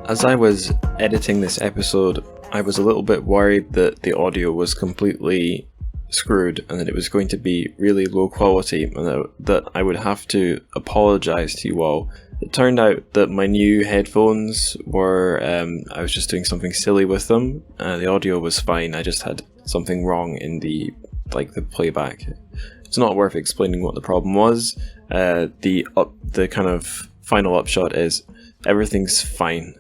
As I was editing this episode, I was a little bit worried that the audio was completely screwed and that it was going to be really low quality and that I would have to apologise to you all. It turned out that my new headphones were, I was just doing something silly with them. The audio was fine, I just had something wrong in the playback. It's not worth explaining what the problem was. The kind of final upshot is everything's fine,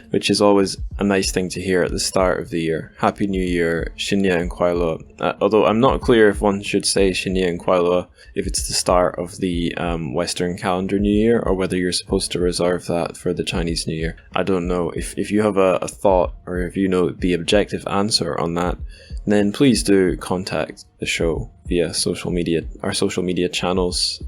which is always a nice thing to hear at the start of the year. Happy New Year, 新年快乐. Although I'm not clear if one should say 新年快乐if it's the start of the Western calendar New Year, or whether you're supposed to reserve that for the Chinese New Year. I don't know. If you have a thought, or if you know the objective answer on that, then please do contact the show via our social media channels.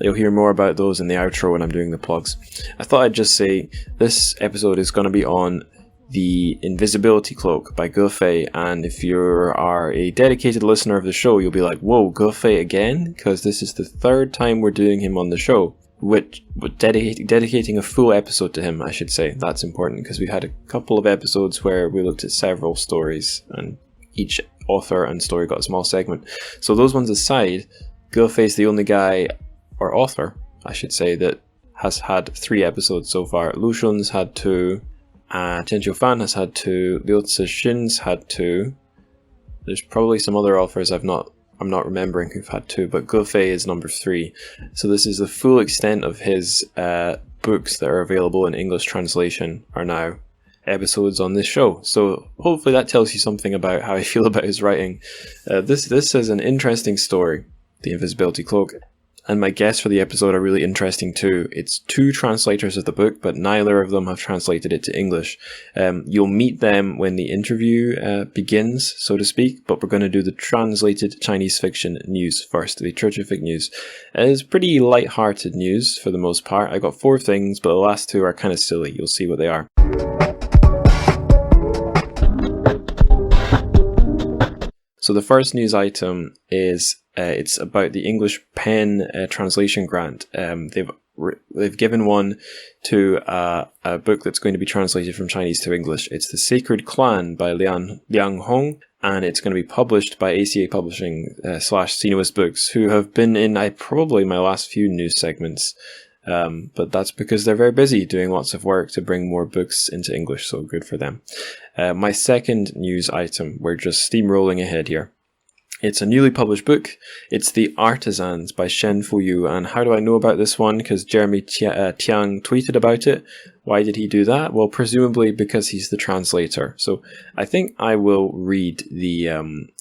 You'll hear more about those in the outro when I'm doing the plugs. I thought I'd just say this episode is going to be on the Invisibility Cloak by Giray, and if you are a dedicated listener of the show, you'll be like, whoa, Giray again? Because this is the third time we're doing him on the show. Dedicating a full episode to him, I should say. That's important, because we had a couple of episodes where we looked at several stories, and each author and story got a small segment. So those ones aside, Giray is the only guy, or author, I should say, that has had 3 episodes so far. Lu Shun's had 2, Chen Qiufan has had 2, Liu Cixin's had 2. There's probably some other authors I'm not remembering who've had 2, but Giray is number 3. So this is the full extent of his books that are available in English translation are now episodes on this show. So hopefully that tells you something about how I feel about his writing. This is an interesting story, The Invisibility Cloak, and my guests for the episode are really interesting too. It's 2 translators of the book, but neither of them have translated it to English. You'll meet them when the interview begins, so to speak, but we're going to do the translated Chinese fiction news first, the TrChFic news. It's pretty light-hearted news for the most part. I got 4 things, but the last 2 are kind of silly. You'll see what they are. So the first news item is it's about the English pen translation grant. They've given one to a book that's going to be translated from Chinese to English. It's The Sacred Clan by Liang Hong, and it's going to be published by ACA Publishing / Sainio Books, who have been in probably my last few news segments. But that's because they're very busy doing lots of work to bring more books into English, so good for them. My second news item, we're just steamrolling ahead here. It's a newly published book. It's The Artisans by Shen Fuyu. And how do I know about this one? Because Jeremy Tiang tweeted about it. Why did he do that? Well, presumably because he's the translator. So I think I will read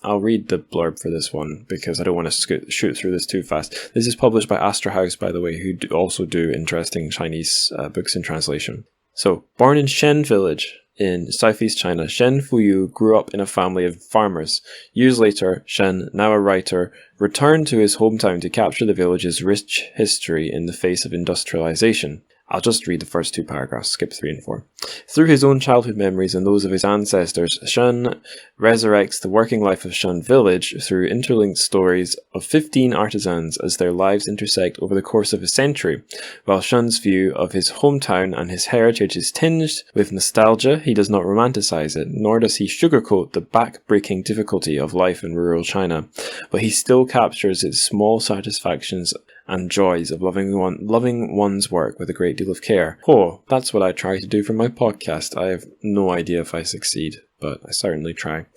I'll read the blurb for this one, because I don't want to shoot through this too fast. This is published by Astra House, by the way, who also do interesting Chinese books in translation. So, born in Shen Village in southeast China, Shen Fuyu grew up in a family of farmers. Years later, Shen, now a writer, returned to his hometown to capture the village's rich history in the face of industrialization. I'll just read the first 2 paragraphs, skip 3 and 4. Through his own childhood memories and those of his ancestors, Shen resurrects the working life of Shen Village through interlinked stories of 15 artisans as their lives intersect over the course of a century. While Shen's view of his hometown and his heritage is tinged with nostalgia, he does not romanticize it, nor does he sugarcoat the back-breaking difficulty of life in rural China. But he still captures its small satisfactions and joys of loving one's work with a great deal of care. Oh, that's what I try to do for my podcast. I have no idea if I succeed, but I certainly try.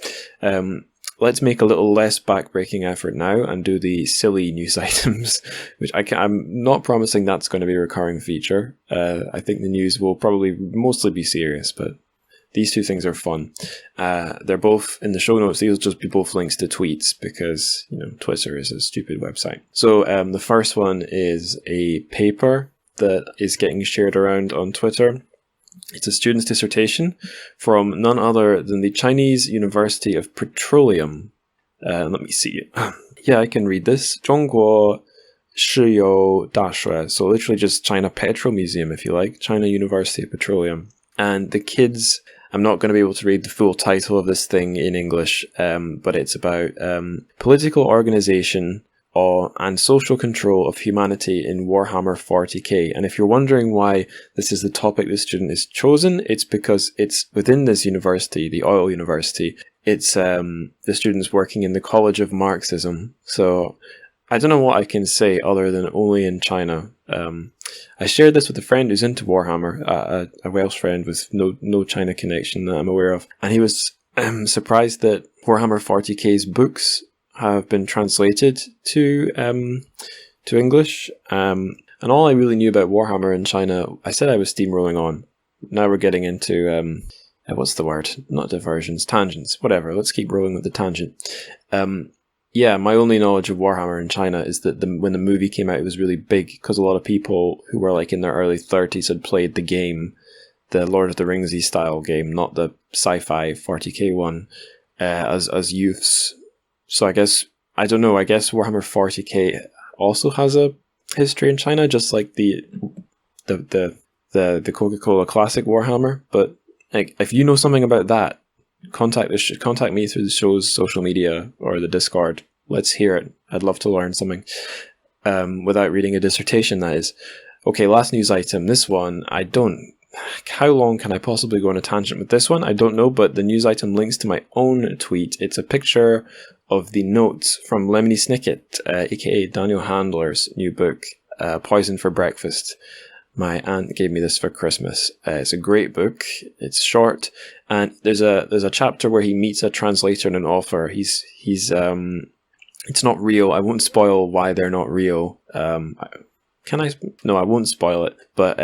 Let's make a little less back-breaking effort now and do the silly news items, which I'm not promising that's going to be a recurring feature. I think the news will probably mostly be serious, but these 2 things are fun. They're both in the show notes. These will just be both links to tweets, because, Twitter is a stupid website. So the first one is a paper that is getting shared around on Twitter. It's a student's dissertation from none other than the Chinese University of Petroleum. Let me see. Yeah, I can read this. 中国石油大学. So literally just China Petrol Museum, if you like. China University of Petroleum. And the kids, I'm not going to be able to read the full title of this thing in English, but it's about political organization awe, and social control of humanity in Warhammer 40k. And if you're wondering why this is the topic the student has chosen, it's because it's within this university, the Oil University. It's the students working in the College of Marxism. So I don't know what I can say other than only in China. I shared this with a friend who's into Warhammer, a Welsh friend with no China connection that I'm aware of, and he was surprised that Warhammer 40k's books have been translated to English. And all I really knew about Warhammer in China, I said I was steamrolling on. Now we're getting into what's the word? Not diversions, tangents, whatever. Let's keep rolling with the tangent. Yeah, my only knowledge of Warhammer in China is that when the movie came out, it was really big because a lot of people who were like in their early 30s had played the game, the Lord of the Ringsy style game, not the sci-fi 40k one, as youths. So I guess Warhammer 40k also has a history in China, just like the Coca-Cola Classic Warhammer. But like, if you know something about that, contact me through the show's social media or the Discord. Let's hear it. I'd love to learn something without reading a dissertation, that is. Okay, last news item. This one, how long can I possibly go on a tangent with this one? I don't know, but the news item links to my own tweet. It's a picture of the notes from Lemony Snicket, aka Daniel Handler's new book, Poison for Breakfast. My aunt gave me this for Christmas. It's a great book. It's short, and there's a chapter where he meets a translator and an author. He's it's not real. I won't spoil why they're not real. Can I? No, I won't spoil it. But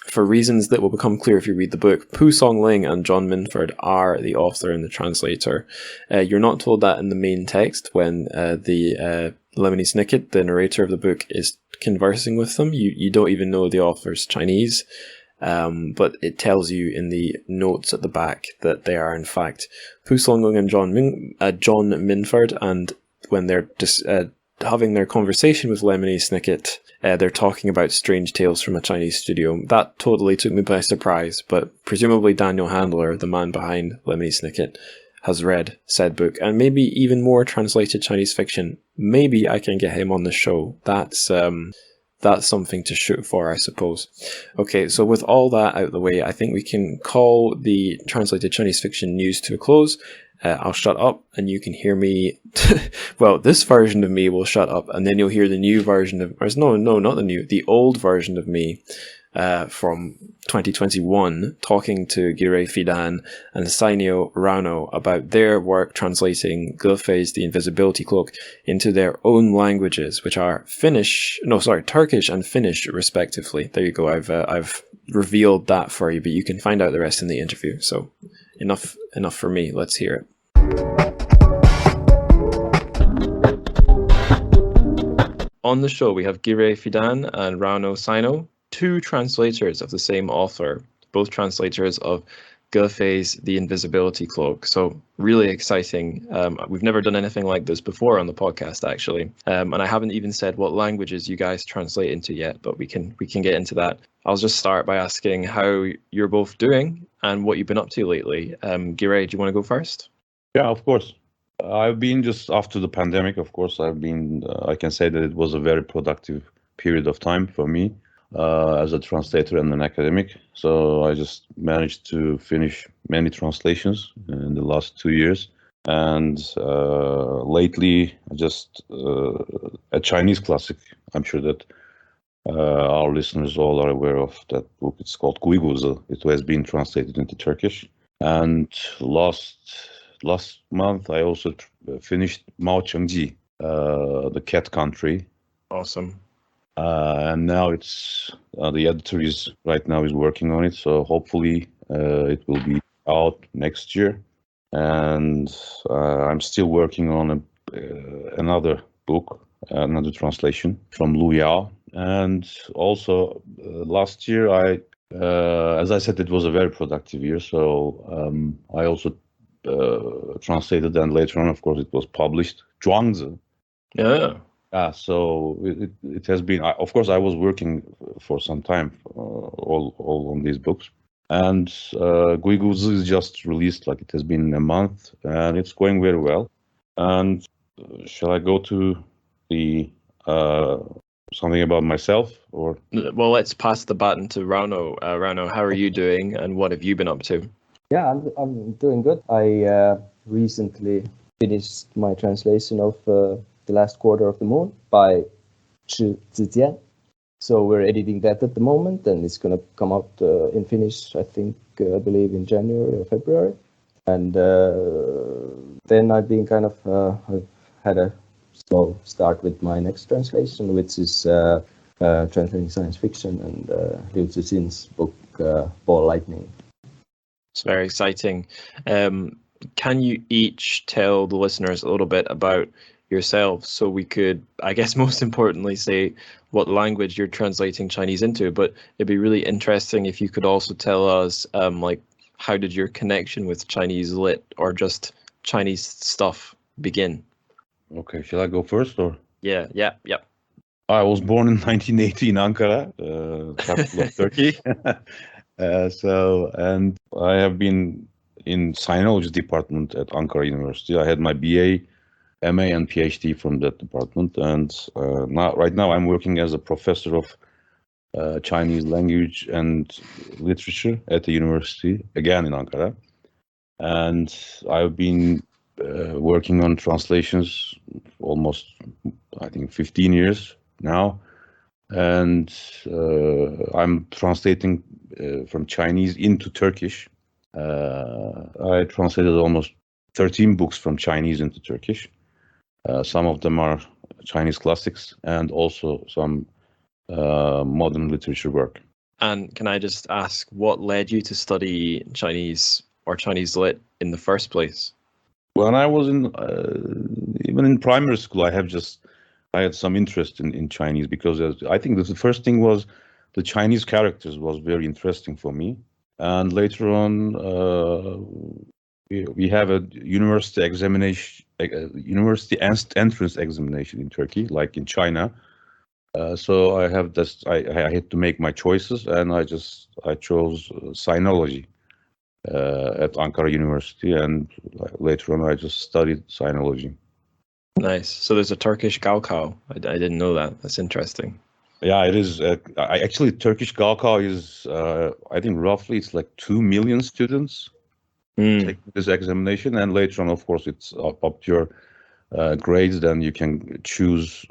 for reasons that will become clear if you read the book, Pu Songling and John Minford are the author and the translator. You're not told that in the main text when the Lemony Snicket, the narrator of the book, is conversing with them. You don't even know the author's Chinese, but it tells you in the notes at the back that they are in fact Pu Songling and John Minford, and when they're having their conversation with Lemony Snicket, they're talking about Strange Tales from a Chinese Studio. That totally took me by surprise, but presumably Daniel Handler, the man behind Lemony Snicket, has read said book, and maybe even more translated Chinese fiction. Maybe I can get him on the show. That's something to shoot for, I suppose. Okay, so with all that out of the way, I think we can call the translated Chinese fiction news to a close. I'll shut up and you can hear me. Well, this version of me will shut up, and then you'll hear the new version of, the old version of me from 2021 talking to Giray Fidan and Sainio Rauno about their work translating Gefei's The Invisibility Cloak into their own languages, which are Turkish and Finnish respectively. There you go. I've revealed that for you, but you can find out the rest in the interview. So enough for me. Let's hear it. On the show, we have Giray Fidan and Rauno Sainio, two translators of the same author, both translators of Gefei's The Invisibility Cloak. So really exciting. We've never done anything like this before on the podcast, actually. And I haven't even said what languages you guys translate into yet, but we can get into that. I'll just start by asking how you're both doing and what you've been up to lately. Giray, do you want to go first? Yeah, of course. I've been just after the pandemic, of course, I can say that it was a very productive period of time for me as a translator and an academic. So I just managed to finish many translations in the last 2 years. And lately, just a Chinese classic. I'm sure that our listeners all are aware of that book. It's called Guiguzi. It has been translated into Turkish. And last month, I also finished Mao Chengji, The Cat Country. Awesome. And now it's the editor is working on it, so hopefully it will be out next year. And I'm still working on another book, another translation from Lu Yao. And also last year, as I said, it was a very productive year. So I also translated, and later on, of course, it was published, Zhuangzi. Yeah. So it has been, of course, I was working for some time all on these books. And Guiguzi is just released, like it has been a month, and it's going very well. And shall I go to the something about myself, or? Well, let's pass the baton to Rauno. Rauno, how are you doing, and what have you been up to? Yeah, I'm doing good. I recently finished my translation of The Last Quarter of the Moon by TrChFic. So we're editing that at the moment, and it's going to come out in Finnish, I think, I believe in January or February. And then I've been I've had a slow start with my next translation, which is translating science fiction and Liu Cixin's book, Ball Lightning. It's very exciting. Can you each tell the listeners a little bit about yourselves, so we could, I guess, most importantly, say what language you're translating Chinese into? But it'd be really interesting if you could also tell us, like, how did your connection with Chinese lit or just Chinese stuff begin? Okay, shall I go first, or? Yeah. I was born in 1980 in Ankara, capital of Turkey. And I have been in sinology department at Ankara University. I had my BA, MA, and PhD from that department. And right now I'm working as a professor of Chinese language and literature at the university, again in Ankara. And I've been working on translations almost, I think, 15 years now. And I'm translating from Chinese into Turkish. I translated almost 13 books from Chinese into Turkish. Some of them are Chinese classics and also some modern literature work. And can I just ask, what led you to study Chinese or Chinese lit in the first place? When I was even in primary school, I had some interest in Chinese, because I think the first thing was the Chinese characters was very interesting for me. And later on, we have a university examination, university entrance examination in Turkey, like in China. So I had to make my choices, and I chose sinology at Ankara University, and later on I just studied sinology. Nice. So there's a Turkish Gaokao. I didn't know that. That's interesting. Yeah, it is. Actually, Turkish Gaokao is, I think, roughly it's like 2 million students taking this examination, and later on, of course, it's up to your grades. Then you can choose,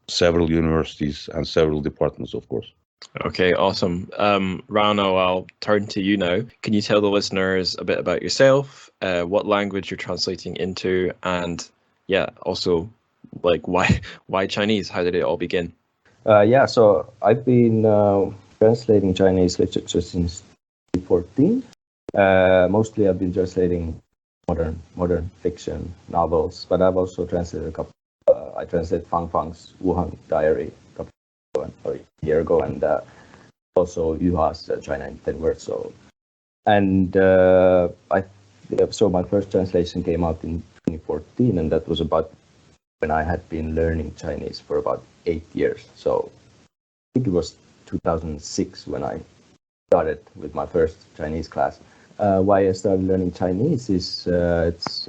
several universities and several departments, of course. Okay, awesome. Rauno, I'll turn to you now. Can you tell the listeners a bit about yourself, what language you're translating into, and also like why Chinese? How did it all begin? So I've been translating Chinese literature since 2014. Mostly I've been translating modern fiction novels, but I've also translated a couple. I translated Fang Fang's Wuhan Diary a year ago, and also Yuha's China in 10 Words. So my first translation came out in 2014, and that was about when I had been learning Chinese for about 8 years. So I think it was 2006 when I started with my first Chinese class. Why I started learning Chinese is it's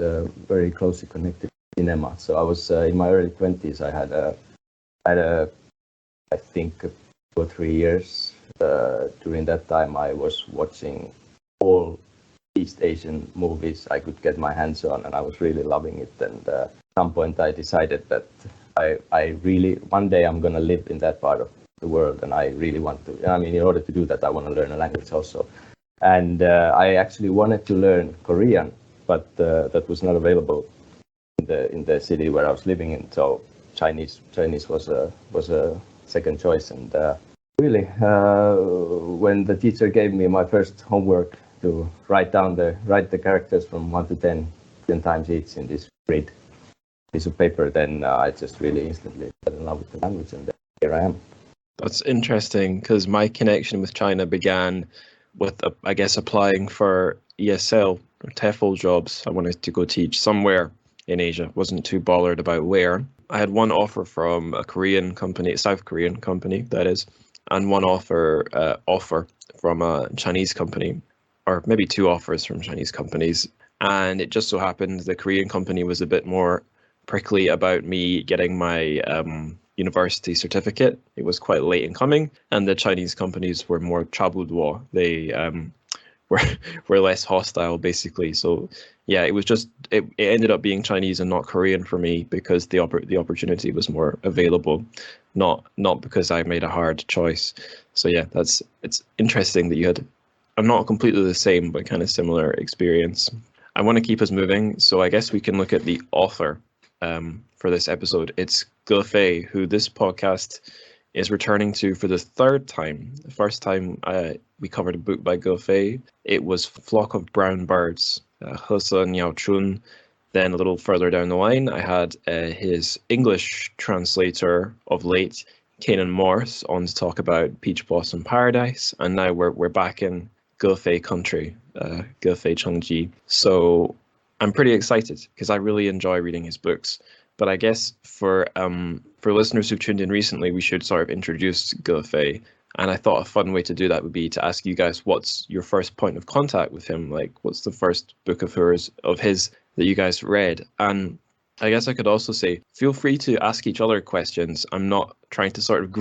very closely connected to cinema. So I was in my early 20s. I had I think 2 or 3 years. During that time, I was watching all East Asian movies I could get my hands on, and I was really loving it. And at some point, I decided that I really, one day I'm going to live in that part of the world, and I really want to. I mean, in order to do that, I want to learn a language also. And I actually wanted to learn Korean, but that was not available in the city where I was living in. So Chinese was a second choice. And really, when the teacher gave me my first homework to write the characters from 1 to 10 times each in this grid piece of paper, then I just really instantly fell in love with the language, and here I am. That's interesting, because my connection with China began with, I guess, applying for ESL or TEFL jobs. I wanted to go teach somewhere in Asia. Wasn't too bothered about where. I had one offer from a Korean company, a South Korean company, that is, and one offer from a Chinese company, or maybe 2 offers from Chinese companies. And it just so happened the Korean company was a bit more prickly about me getting my university certificate. It was quite late in coming, and the Chinese companies were more 差不多. They were less hostile, basically. So yeah, it was just it ended up being Chinese and not Korean for me because the opportunity was more available, not because I made a hard choice. So yeah, it's interesting that you had, I'm not completely the same, but kind of similar experience. I want to keep us moving, so I guess we can look at the author for this episode. It's Ge Fei, who this podcast is returning to for the third time. The first time we covered a book by Ge Fei, it was Flock of Brown Birds, He Se Niao Chun. Then a little further down the line, I had his English translator of late, Kanan Morse, on to talk about Peach Blossom Paradise. And now we're back in Ge Fei country, Ge Fei Chengji. So I'm pretty excited because I really enjoy reading his books. But I guess for listeners who've tuned in recently, we should sort of introduce Ge Fei. And I thought a fun way to do that would be to ask you guys, what's your first point of contact with him? Like, what's the first book of his that you guys read? And I guess I could also say, feel free to ask each other questions. I'm not trying to sort of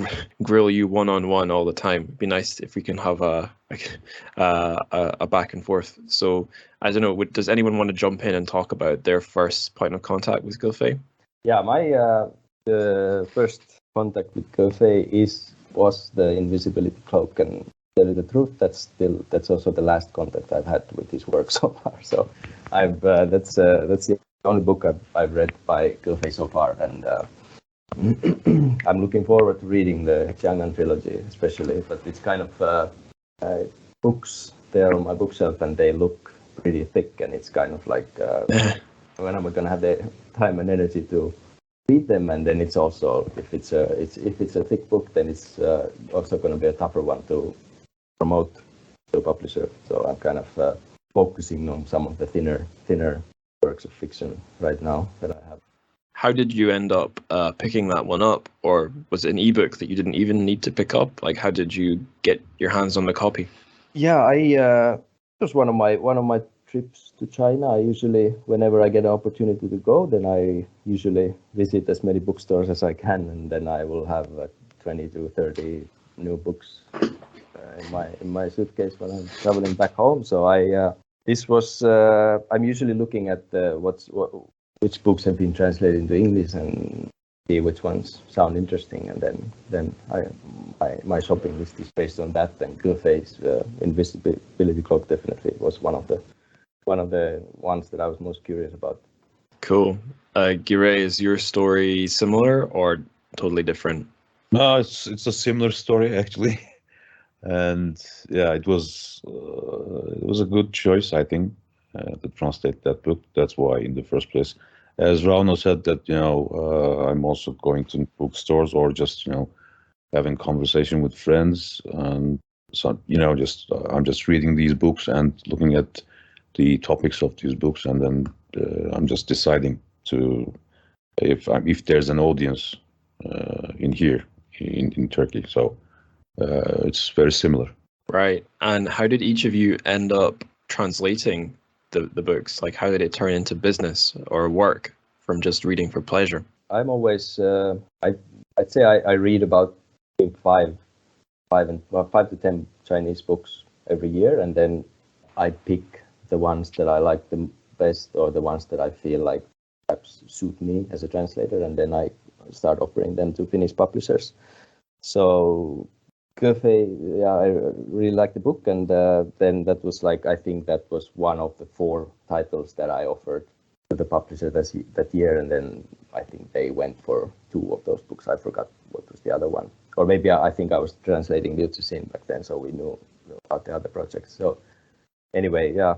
grill you one-on-one all the time. It'd be nice if we can have a back and forth. So I don't know, does anyone want to jump in and talk about their first point of contact with Ge Fei? Yeah, my the first contact with Ge Fei was the Invisibility Cloak, and to tell you the truth, that's also the last contact I've had with his work so far. So I've that's the only book I've read by Ge Fei so far, and I'm looking forward to reading the Jiangnan trilogy, especially. But it's kind of books there on my bookshelf, and they look pretty thick, and it's kind of like when am I gonna have the time and energy to read them? And then it's also if it's a thick book, then it's also going to be a tougher one to promote to a publisher. So I'm kind of focusing on some of the thinner works of fiction right now that I have. How did you end up picking that one up, or was it an ebook that you didn't even need to pick up? Like, how did you get your hands on the copy? Yeah, it was one of my trips to China. I usually, whenever I get an opportunity to go, then I usually visit as many bookstores as I can, and then I will have 20 to 30 new books in my suitcase when I'm traveling back home. So I'm usually looking at which books have been translated into English and see which ones sound interesting, and then my shopping list is based on that. And Ge Fei's Invisibility Cloak definitely was one of the ones that I was most curious about. Cool. Giray, is your story similar or totally different? No, it's a similar story actually, and yeah, it was a good choice, I think, to translate that book. That's why, in the first place, as Rauno said, that I'm also going to bookstores or just having conversation with friends, and so I'm just reading these books and looking at the topics of these books, and then I'm just deciding if there's an audience in here in Turkey. So it's very similar. Right. And how did each of you end up translating the books? Like, how did it turn into business or work from just reading for pleasure? I'm always I'd say I read about 5 to 10 Chinese books every year, and then I pick the ones that I like the best, or the ones that I feel like perhaps suit me as a translator, and then I start offering them to Finnish publishers. So Ge Fei, yeah, I really liked the book, and then that was I think that was one of the 4 titles that I offered to the publisher that year, and then I think they went for 2 of those books. I forgot what was the other one, or maybe I think I was translating Liu Cixin back then, so we knew about the other projects. So anyway, yeah,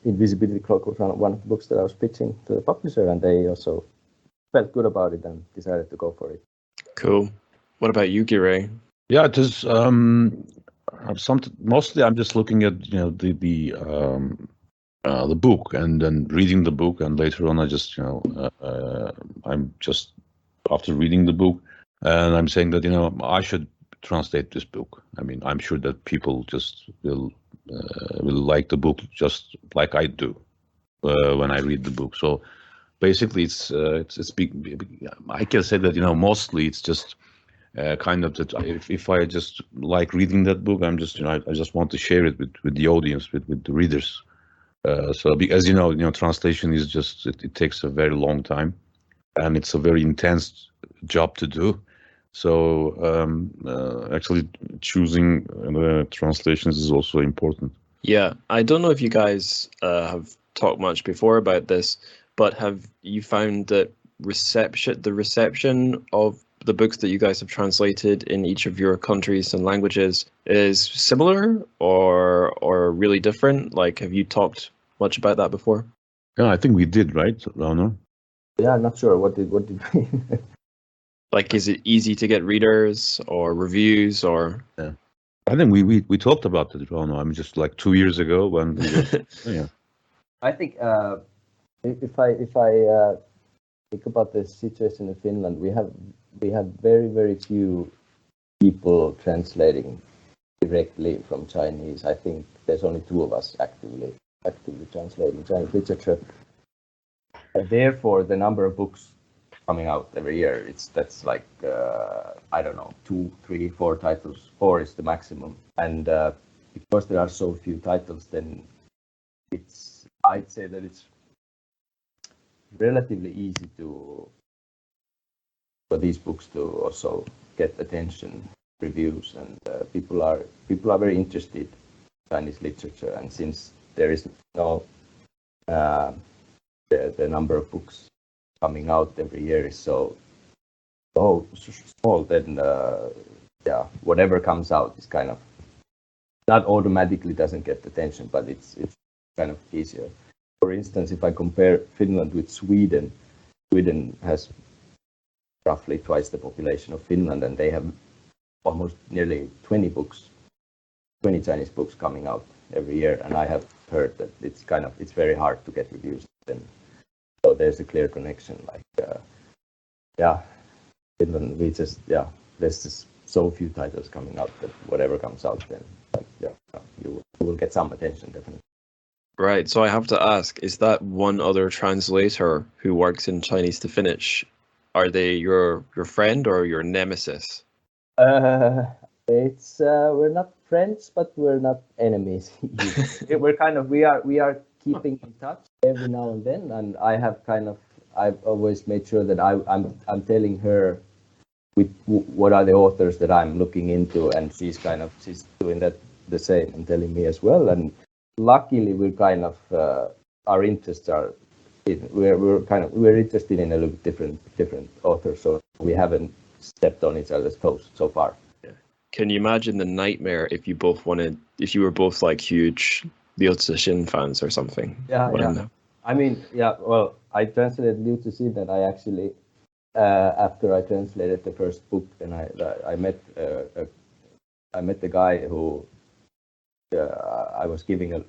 Invisibility Cloak was one of the books that I was pitching to the publisher, and they also felt good about it and decided to go for it. Cool. What about you, Giray? Yeah, it is. Mostly, I'm just looking at the book and then reading the book, and later on, I just I'm just after reading the book, and I'm saying that I should translate this book. I mean, I'm sure that people just will like the book just like I do when I read the book. So basically it's big. I can say that mostly it's just kind of that if I just like reading that book, I'm just I just want to share it with the audience, with the readers. So as translation is just it takes a very long time, and it's a very intense job to do. So actually choosing translations is also important. Yeah, I don't know if you guys have talked much before about this, but have you found that the reception of the books that you guys have translated in each of your countries and languages is similar or really different? Like, have you talked much about that before? Yeah, I think we did, right, Rauno? Yeah, I'm not sure what did we Like, is it easy to get readers or reviews or? Yeah. I think we talked about it, Rauno. I mean, just like 2 years ago when we were, yeah. I think if I think about the situation in Finland, we have very few people translating directly from Chinese. I think there's only 2 of us actively translating Chinese literature. And therefore, the number of books coming out every year, that's like I don't know, 2, 3, 4 titles. 4 is the maximum. And because there are so few titles, then I'd say that it's relatively easy for these books to also get attention, reviews, and people are very interested in Chinese literature. And since there is no the number of books coming out every year is so small, then whatever comes out is kind of not automatically doesn't get attention, but it's kind of easier. For instance, if I compare Finland with Sweden has roughly twice the population of Finland, and they have almost nearly 20 Chinese books coming out every year, and I have heard that it's very hard to get reviews. Then, so there's a clear connection. Like, Finland, there's just so few titles coming out that whatever comes out, then you will get some attention definitely. Right. So I have to ask, is that one other translator who works in Chinese to Finnish? Are they your friend or your nemesis? It's we're not friends, but we're not enemies. we are keeping in touch every now and then, and I've always made sure that I'm telling her what are the authors that I'm looking into, and she's doing that the same and telling me as well. And luckily, our interests are we're interested in a little different authors, so we haven't stepped on each other's toes so far. Can you imagine the nightmare if you were both like huge Liu Cixin fans or something? Yeah. I mean, well, I translated Liu Cixin, and I actually after I translated the first book, and I met the guy who I was giving a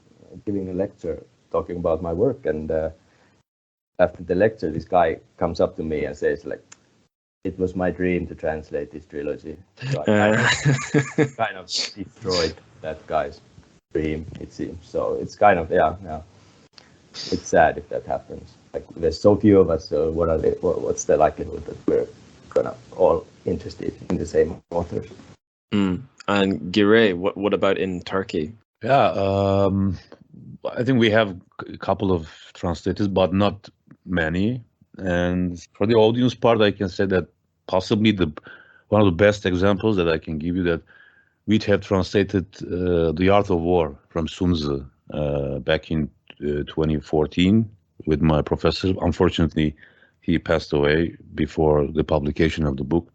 lecture talking about my work, and after the lecture, this guy comes up to me and says, like, it was my dream to translate this trilogy. So I kind of destroyed that guy's dream, it seems. So it's kind of it's sad if that happens. Like, there's so few of us, so what's the likelihood that we're gonna all interested in the same authors? And Giray, what about in Turkey? Yeah, I think we have a couple of translators, but not many. And for the audience part, I can say that possibly one of the best examples that I can give you, that we have translated The Art of War from Sun Tzu back in 2014 with my professor. Unfortunately, he passed away before the publication of the book.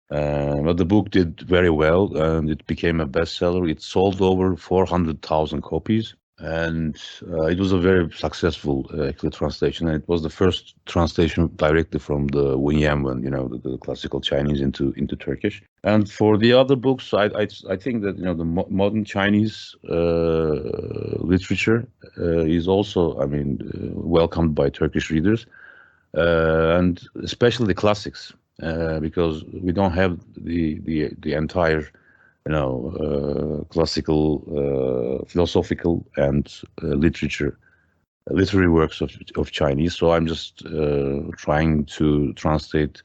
But the book did very well, and it became a bestseller. It sold over 400,000 copies, and it was a very successful translation. And it was the first translation directly from the Wenyanwen, the classical Chinese into Turkish. And for the other books, I think that the modern Chinese literature is also, welcomed by Turkish readers, and especially the classics. Because we don't have the entire, classical, philosophical and literature literary works of Chinese. So I'm just trying to translate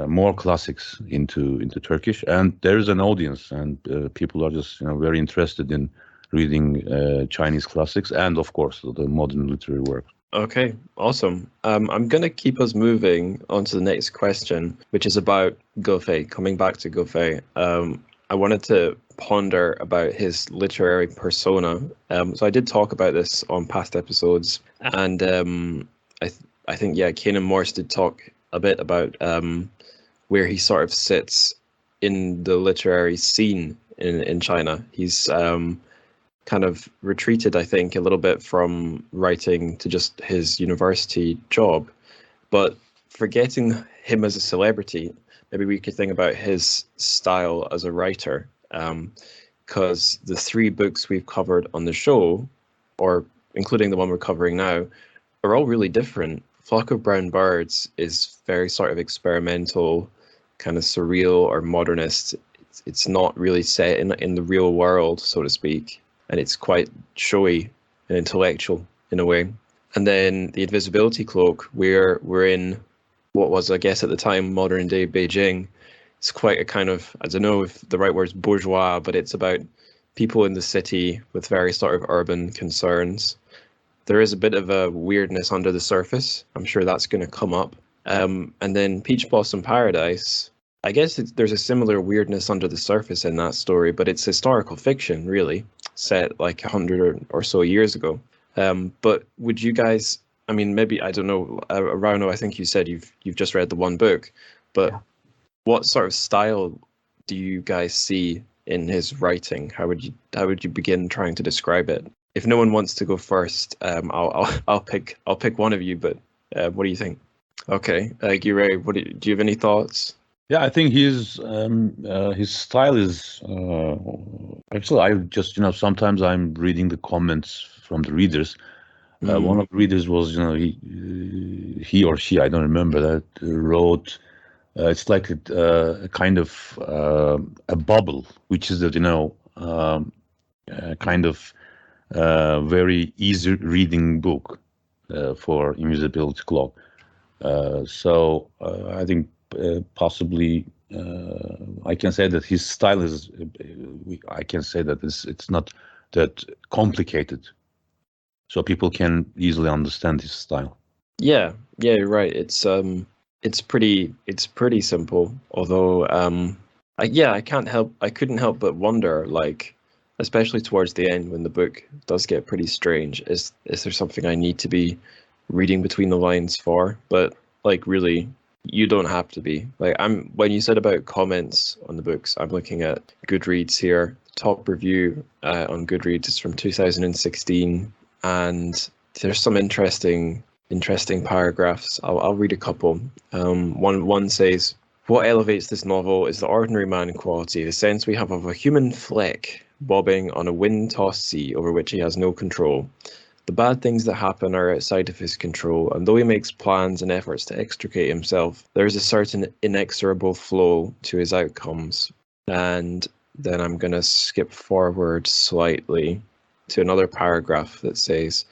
more classics into Turkish, and there is an audience, and people are just very interested in reading Chinese classics, and of course the modern literary work. Okay, awesome. I'm going to keep us moving on to the next question, which is about Gefei. Coming back to Gefei, I wanted to ponder about his literary persona. So I did talk about this on past episodes, and I think Kane and Morse did talk a bit about where he sort of sits in the literary scene in China. He's kind of retreated, I think, a little bit from writing to just his university job. But forgetting him as a celebrity, maybe we could think about his style as a writer. Because the 3 books we've covered on the show, or including the one we're covering now, are all really different. Flock of Brown Birds is very sort of experimental, kind of surreal or modernist. It's not really set in the real world, so to speak. And it's quite showy and intellectual in a way. And then the Invisibility Cloak, where we're in what was, I guess, at the time, modern day Beijing. It's quite a kind of, I don't know if the right word is bourgeois, but it's about people in the city with very sort of urban concerns. There is a bit of a weirdness under the surface. I'm sure that's going to come up. And then Peach Blossom Paradise, I guess there's a similar weirdness under the surface in that story, but it's historical fiction, really, set like 100 or so years ago. But would you guys, I mean, maybe, I don't know, Rauno, I think you said you've just read the one book, but what sort of style do you guys see in his writing? How would you begin trying to describe it? If no one wants to go first, I'll pick one of you, but what do you think? Okay, Giray, do you have any thoughts? Yeah, I think his style is actually, I just sometimes I'm reading the comments from the readers. One of the readers was he or she, I don't remember, that wrote it's like a kind of a bubble, which is that kind of very easy reading book for Invisibility Cloak. So I think possibly I can say that his style is. I can say that it's not that complicated, so people can easily understand his style. Yeah, you're right. It's pretty simple. Although I couldn't help but wonder, like, especially towards the end when the book does get pretty strange. Is there something I need to be reading between the lines for? But like, really, you don't have to be. Like, when you said about comments on the books, I'm looking at Goodreads here. Top review on Goodreads is from 2016, and there's some interesting paragraphs. I'll read a couple. One says, "What elevates this novel is the ordinary man quality, the sense we have of a human fleck bobbing on a wind-tossed sea over which he has no control. The bad things that happen are outside of his control, and though he makes plans and efforts to extricate himself, there is a certain inexorable flow to his outcomes." And then I'm going to skip forward slightly to another paragraph that says,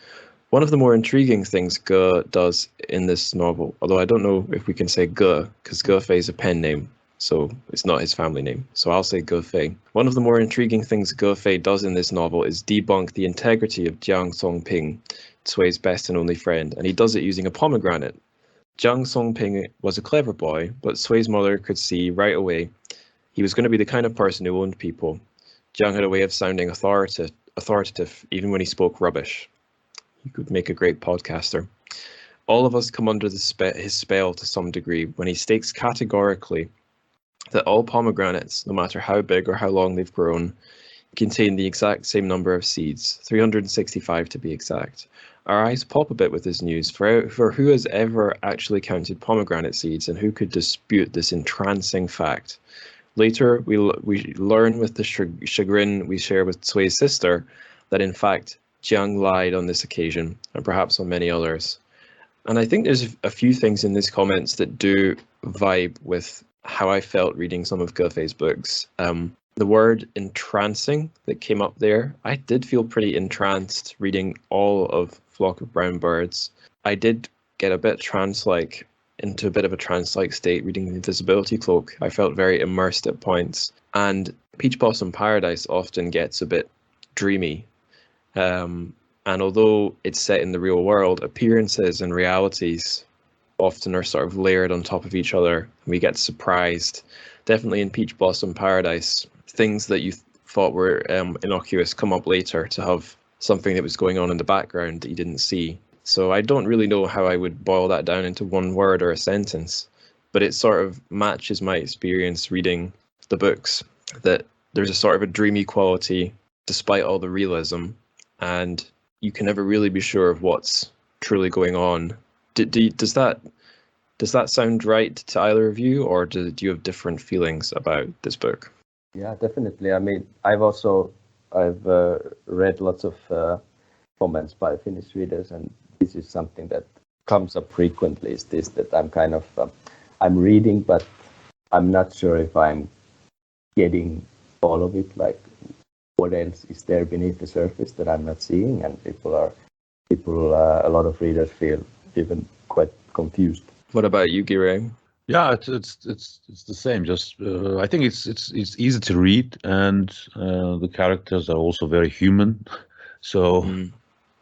"One of the more intriguing things Ge does in this novel," although I don't know if we can say Ge, because Gefei is a pen name, so it's not his family name. So I'll say Gefei. "One of the more intriguing things Gefei does in this novel is debunk the integrity of Jiang Songping, Cui's best and only friend, and he does it using a pomegranate. Jiang Songping was a clever boy, but Cui's mother could see right away he was going to be the kind of person who owned people. Jiang had a way of sounding authoritative even when he spoke rubbish. He could make a great podcaster. All of us come under his spell to some degree when he states categorically that all pomegranates, no matter how big or how long they've grown, contain the exact same number of seeds, 365 to be exact. Our eyes pop a bit with this news, for who has ever actually counted pomegranate seeds, and who could dispute this entrancing fact? Later, we learn with the chagrin we share with Cui's sister that in fact Jiang lied on this occasion, and perhaps on many others." And I think there's a few things in these comments that do vibe with how I felt reading some of Gefei's books. The word entrancing that came up there, I did feel pretty entranced reading all of flock of brown birds. I did get a bit into a bit of a trance-like state reading the Invisibility Cloak. I felt very immersed at points. And Peach Blossom Paradise often gets a bit dreamy. And although it's set in the real world, appearances and realities often are sort of layered on top of each other. We get surprised. Definitely in Peach Blossom Paradise, things that you thought were innocuous come up later to have something that was going on in the background that you didn't see. So I don't really know how I would boil that down into one word or a sentence, but it sort of matches my experience reading the books, that there's a sort of a dreamy quality despite all the realism, and you can never really be sure of what's truly going on. Does that sound right to either of you, or do you have different feelings about this book? Yeah, definitely. I mean, I've read lots of comments by Finnish readers, and this is something that comes up frequently. Is this that I'm kind of I'm reading, but I'm not sure if I'm getting all of it. Like, what else is there beneath the surface that I'm not seeing? And a lot of readers feel even quite confused. What about you, Giray? Yeah, it's the same. Just I think it's easy to read, and the characters are also very human. So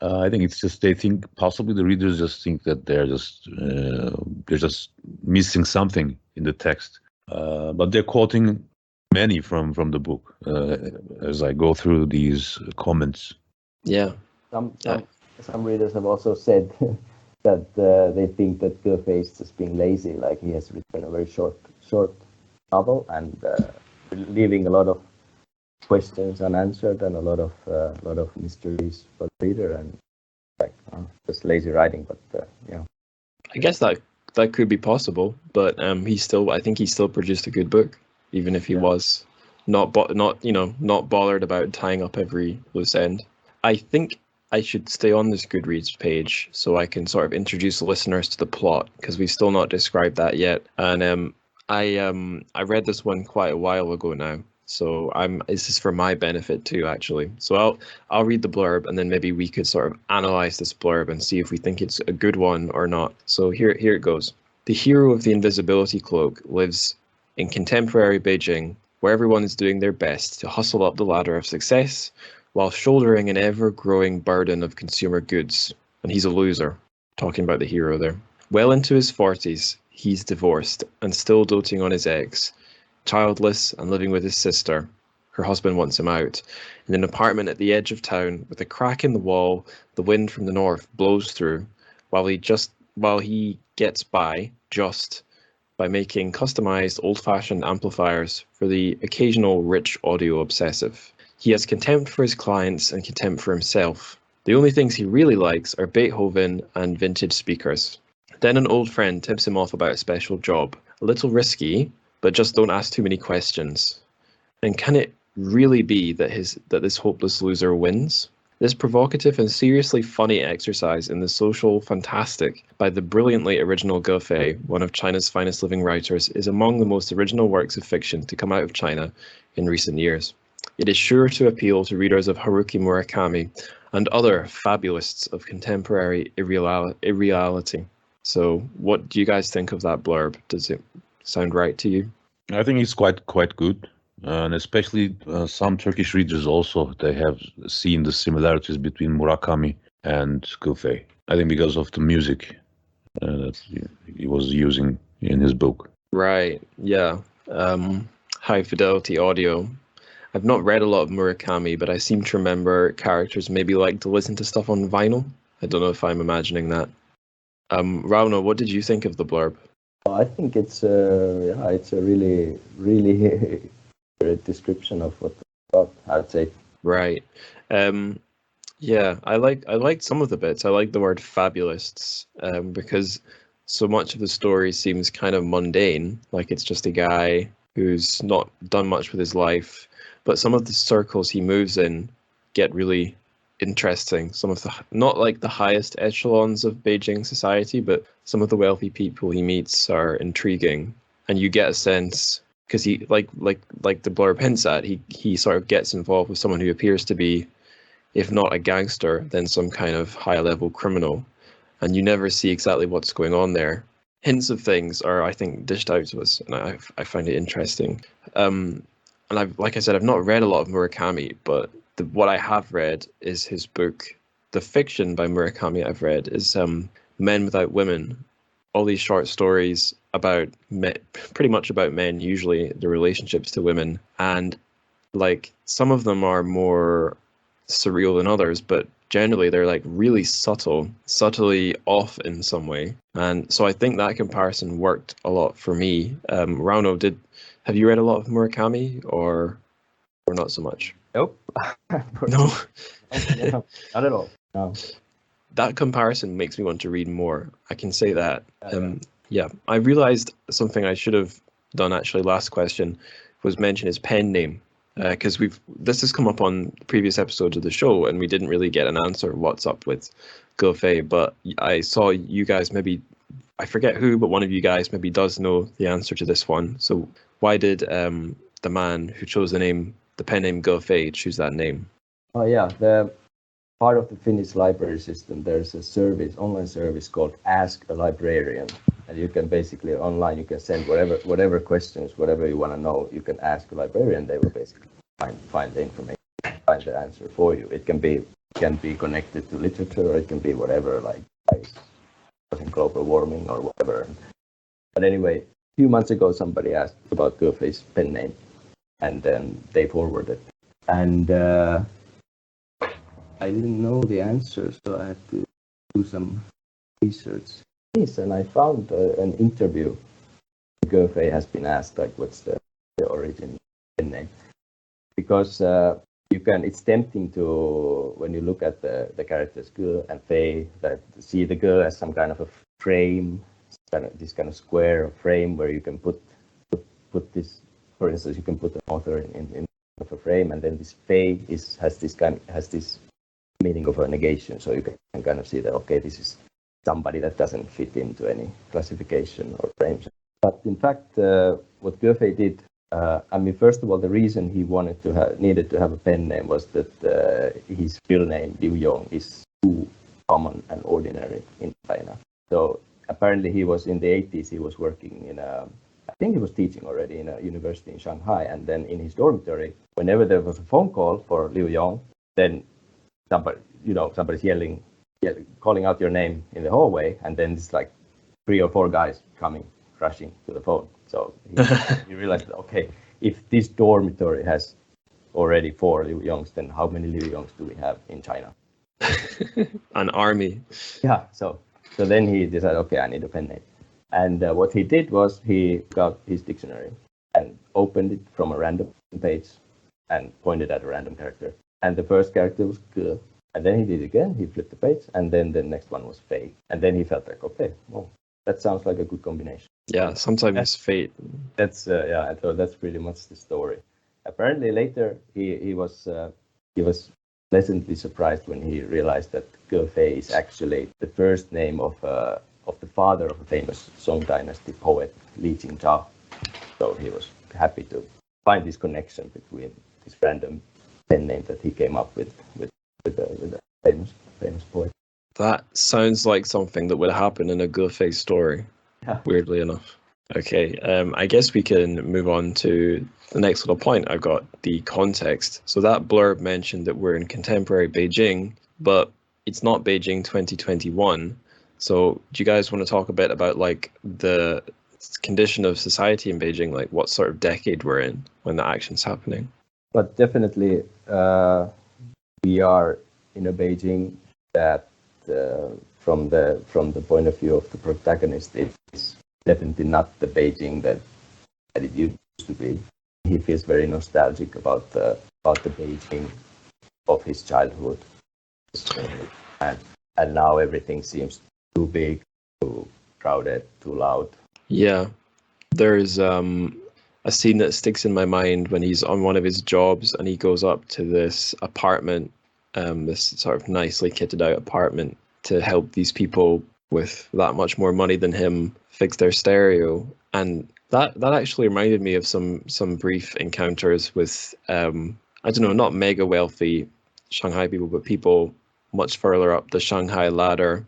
I think it's just possibly the readers just think that they're just missing something in the text, but they're quoting many from the book as I go through these comments. Yeah. Some readers have also said that they think that Giray is just being lazy, like he has written a very short novel and leaving a lot of questions unanswered and a lot of mysteries for the reader, and like just lazy writing. But yeah, I guess that could be possible, but I think he still produced a good book, even if he was not bothered about tying up every loose end. I think I should stay on this Goodreads page so I can sort of introduce listeners to the plot, because we've still not described that yet. And I read this one quite a while ago now, so this is for my benefit too, actually. So I'll read the blurb, and then maybe we could sort of analyze this blurb and see if we think it's a good one or not. So here it goes. The hero of the Invisibility Cloak lives in contemporary Beijing, where everyone is doing their best to hustle up the ladder of success while shouldering an ever-growing burden of consumer goods. And he's a loser, talking about the hero there. Well into his 40s, he's divorced and still doting on his ex, childless and living with his sister. Her husband wants him out. In an apartment at the edge of town, with a crack in the wall, the wind from the north blows through, while he gets by making customized old-fashioned amplifiers for the occasional rich audio obsessive. He has contempt for his clients and contempt for himself. The only things he really likes are Beethoven and vintage speakers. Then an old friend tips him off about a special job. A little risky, but just don't ask too many questions. And can it really be that this hopeless loser wins? This provocative and seriously funny exercise in the social fantastic by the brilliantly original Giray, one of China's finest living writers, is among the most original works of fiction to come out of China in recent years. It is sure to appeal to readers of Haruki Murakami and other fabulists of contemporary irreality. So what do you guys think of that blurb? Does it sound right to you? I think it's quite good. And especially some Turkish readers also, they have seen the similarities between Murakami and Giray. I think because of the music that he was using in his book. Right, yeah. High fidelity audio. I've not read a lot of Murakami, but I seem to remember characters maybe like to listen to stuff on vinyl. I don't know if I'm imagining that. Rauno, what did you think of the blurb? I think it's a really great description of what about, I'd say. Right. Yeah, I liked some of the bits. I like the word fabulists, because so much of the story seems kind of mundane, like it's just a guy who's not done much with his life, but some of the circles he moves in get really interesting. Some of the, not like the highest echelons of Beijing society, but some of the wealthy people he meets are intriguing, and you get a sense, because he like the blurb hints at, he sort of gets involved with someone who appears to be if not a gangster, then some kind of high-level criminal, and you never see exactly what's going on there. Hints of things are, I think, dished out to us, and I find it interesting. And like I said, I've not read a lot of Murakami, but what I have read is his book. The fiction by Murakami I've read is Men Without Women. All these short stories about pretty much about men, usually the relationships to women, and like some of them are more surreal than others, but generally they're like really subtly off in some way. And so I think that comparison worked a lot for me. Rauno, have you read a lot of Murakami or not so much? Nope. No. No, not at all. No. That comparison makes me want to read more. I can say that. Yeah. I realized something I should have done actually last question was mention his pen name. Because this has come up on previous episodes of the show, and we didn't really get an answer what's up with Giray. But I saw you guys, maybe I forget who, but one of you guys maybe does know the answer to this one. So why did the man who chose the pen name Giray, choose that name? Oh yeah, the part of the Finnish library system. There's a online service called Ask a Librarian, and you can basically online you can send whatever questions, whatever you want to know, you can ask a librarian. They will basically find the information, find the answer for you. It can be connected to literature, or it can be whatever, like global warming or whatever. But anyway, a few months ago, somebody asked about Giray's pen name, and then they forwarded, and I didn't know the answer, so I had to do some research. Yes, and I found an interview. Giray has been asked, like, what's the origin pen name? Because it's tempting to, when you look at the characters Ge and Fei, that see the Ge as some kind of a frame, this kind of square frame where you can put this. For instance, you can put an author in of a frame, and then this Fei has this meaning of a negation, so you can kind of see that, okay, this is somebody that doesn't fit into any classification or frames. But in fact, what Giray did, first of all, the reason he needed to have a pen name was that his real name, Liu Yong, is too common and ordinary in China. So apparently he was in the 80s, he was working I think he was teaching already in a university in Shanghai, and then in his dormitory, whenever there was a phone call for Liu Yong, then somebody's yelling, calling out your name in the hallway, and then it's like 3 or 4 guys coming, rushing to the phone. So he realized that, okay, if this dormitory has already 4 Liu Yongs, then how many Liu Yongs do we have in China? An army. Yeah, so then he decided, okay, I need a pen name. And what he did was he got his dictionary and opened it from a random page and pointed at a random character. And the first character was Ge. And then he did it again, he flipped the page, and then the next one was Fei. And then he felt like, okay, well, that sounds like a good combination. Yeah, sometimes fate. That's so that's pretty much the story. Apparently later he was pleasantly surprised when he realized that Giray is actually the first name of the father of a famous Song Dynasty poet, Li Jingzhao. So he was happy to find this connection between this random pen name that he came up with a famous poet. That sounds like something that would happen in a Giray story, weirdly enough. Okay, I guess we can move on to the next little point. I've got the context. So that blurb mentioned that we're in contemporary Beijing, but it's not Beijing 2021. So do you guys want to talk a bit about like the condition of society in Beijing, like what sort of decade we're in when the action's happening? But definitely we are in a Beijing that from the point of view of the protagonist, it's definitely not the Beijing that it used to be. He feels very nostalgic about the Beijing of his childhood, and now everything seems too big, too crowded, too loud. Yeah, there's a scene that sticks in my mind when he's on one of his jobs and he goes up to this apartment, this sort of nicely kitted out apartment, to help these people with that much more money than him fix their stereo. And that actually reminded me of some brief encounters with I don't know, not mega wealthy Shanghai people, but people much further up the Shanghai ladder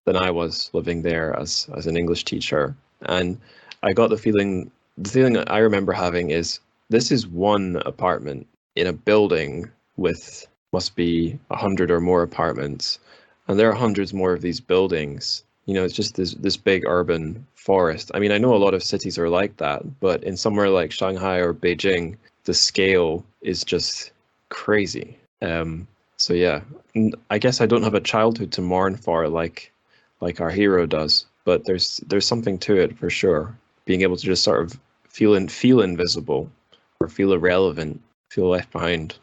than I was living there as an English teacher. And I got the feeling that I remember having is this is one apartment in a building with must be 100 or more apartments, and there are hundreds more of these buildings. You know, it's just this big urban forest. I mean, I know a lot of cities are like that, but in somewhere like Shanghai or Beijing, the scale is just crazy. So yeah, I guess I don't have a childhood to mourn for like our hero does, but there's something to it for sure. Being able to just sort of feel invisible or feel irrelevant, feel left behind.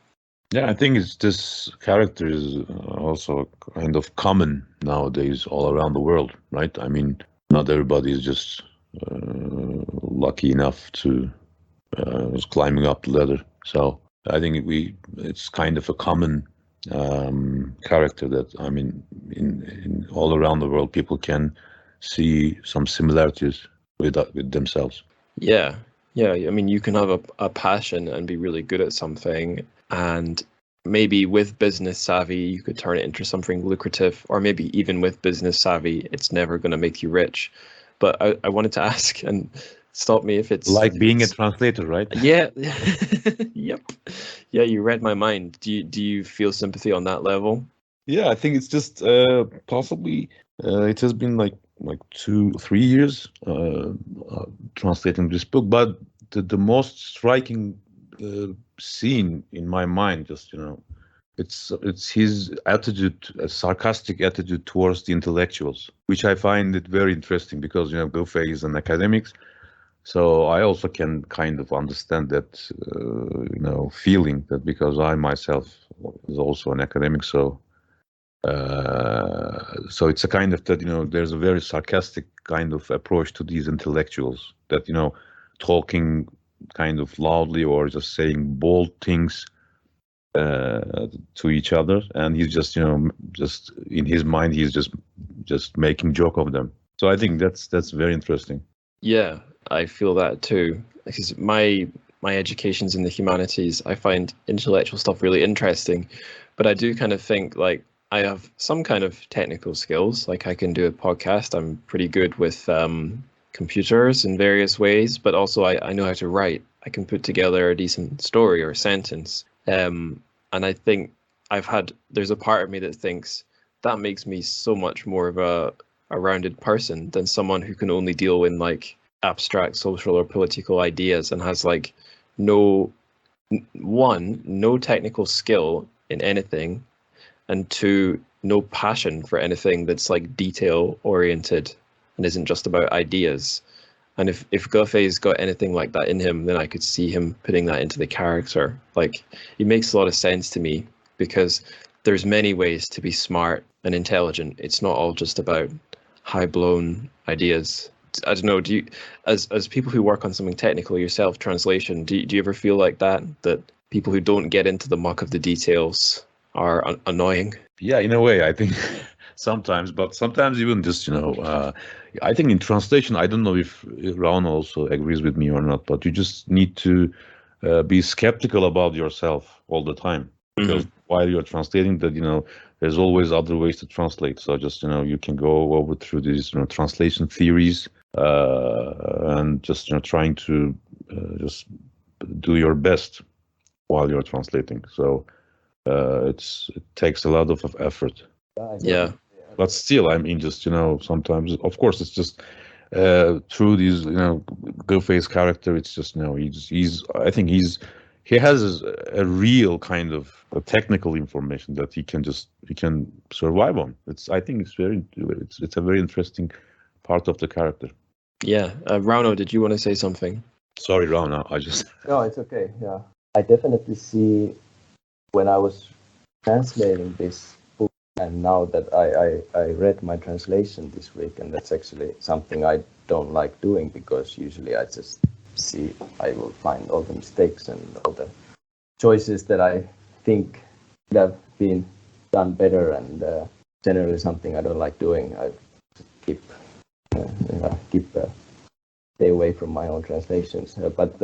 Yeah, I think it's this character is also kind of common nowadays all around the world, right? I mean, not everybody is just lucky enough to was climbing up the ladder. So I think it's kind of a common character that, I mean, in all around the world, people can see some similarities with themselves. Yeah, yeah. I mean, you can have a passion and be really good at something, and maybe with business savvy, you could turn it into something lucrative, or maybe even with business savvy, it's never going to make you rich. But I wanted to ask, and stop me if it's Like being a translator, right? yeah, yep, yeah. You read my mind. Do you feel sympathy on that level? Yeah, I think it's just possibly it has been like 2-3 years translating this book, but the most striking scene in my mind, just it's his attitude, a sarcastic attitude towards the intellectuals, which I find it very interesting because Gofei is an academic, so I also can kind of understand that feeling that because I myself is also an academic, so it's a kind of that there's a very sarcastic kind of approach to these intellectuals that talking kind of loudly or just saying bold things to each other, and he's just just in his mind he's just making joke of them. So I think that's very interesting. Yeah, I feel that too. Because my education's in the humanities, I find intellectual stuff really interesting, but I do kind of think like I have some kind of technical skills. Like I can do a podcast. I'm pretty good with computers in various ways, but also I know how to write. I can put together a decent story or a sentence. And I think there's a part of me that thinks that makes me so much more of a rounded person than someone who can only deal in like abstract social or political ideas and has like no technical skill in anything, and two, no passion for anything that's like detail oriented and isn't just about ideas. And if Gofei's got anything like that in him, then I could see him putting that into the character. Like, it makes a lot of sense to me because there's many ways to be smart and intelligent. It's not all just about high blown ideas. I don't know. Do you, as people who work on something technical yourself, translation, do you ever feel like that people who don't get into the muck of the details are annoying? Yeah, in a way, I think sometimes, but sometimes even just I think in translation, I don't know if Rauno also agrees with me or not, but you just need to be skeptical about yourself all the time because while you're translating, that there's always other ways to translate. So just you can go over through these translation theories and just trying to just do your best while you're translating. So it takes a lot of effort. Yeah. But still, I mean, just sometimes, of course, it's just through these Gofei's character. It's just I think he has a real kind of a technical information that he can survive on. I think it's a very interesting part of the character. Yeah. Rauno, did you want to say something? Sorry, Rauno. No, it's okay. Yeah, I definitely see when I was translating this book, and now that I read my translation this week, and that's actually something I don't like doing because usually I just I will find all the mistakes and all the choices that I think could have been done better, and generally something I don't like doing. I keep stay away from my own translations. But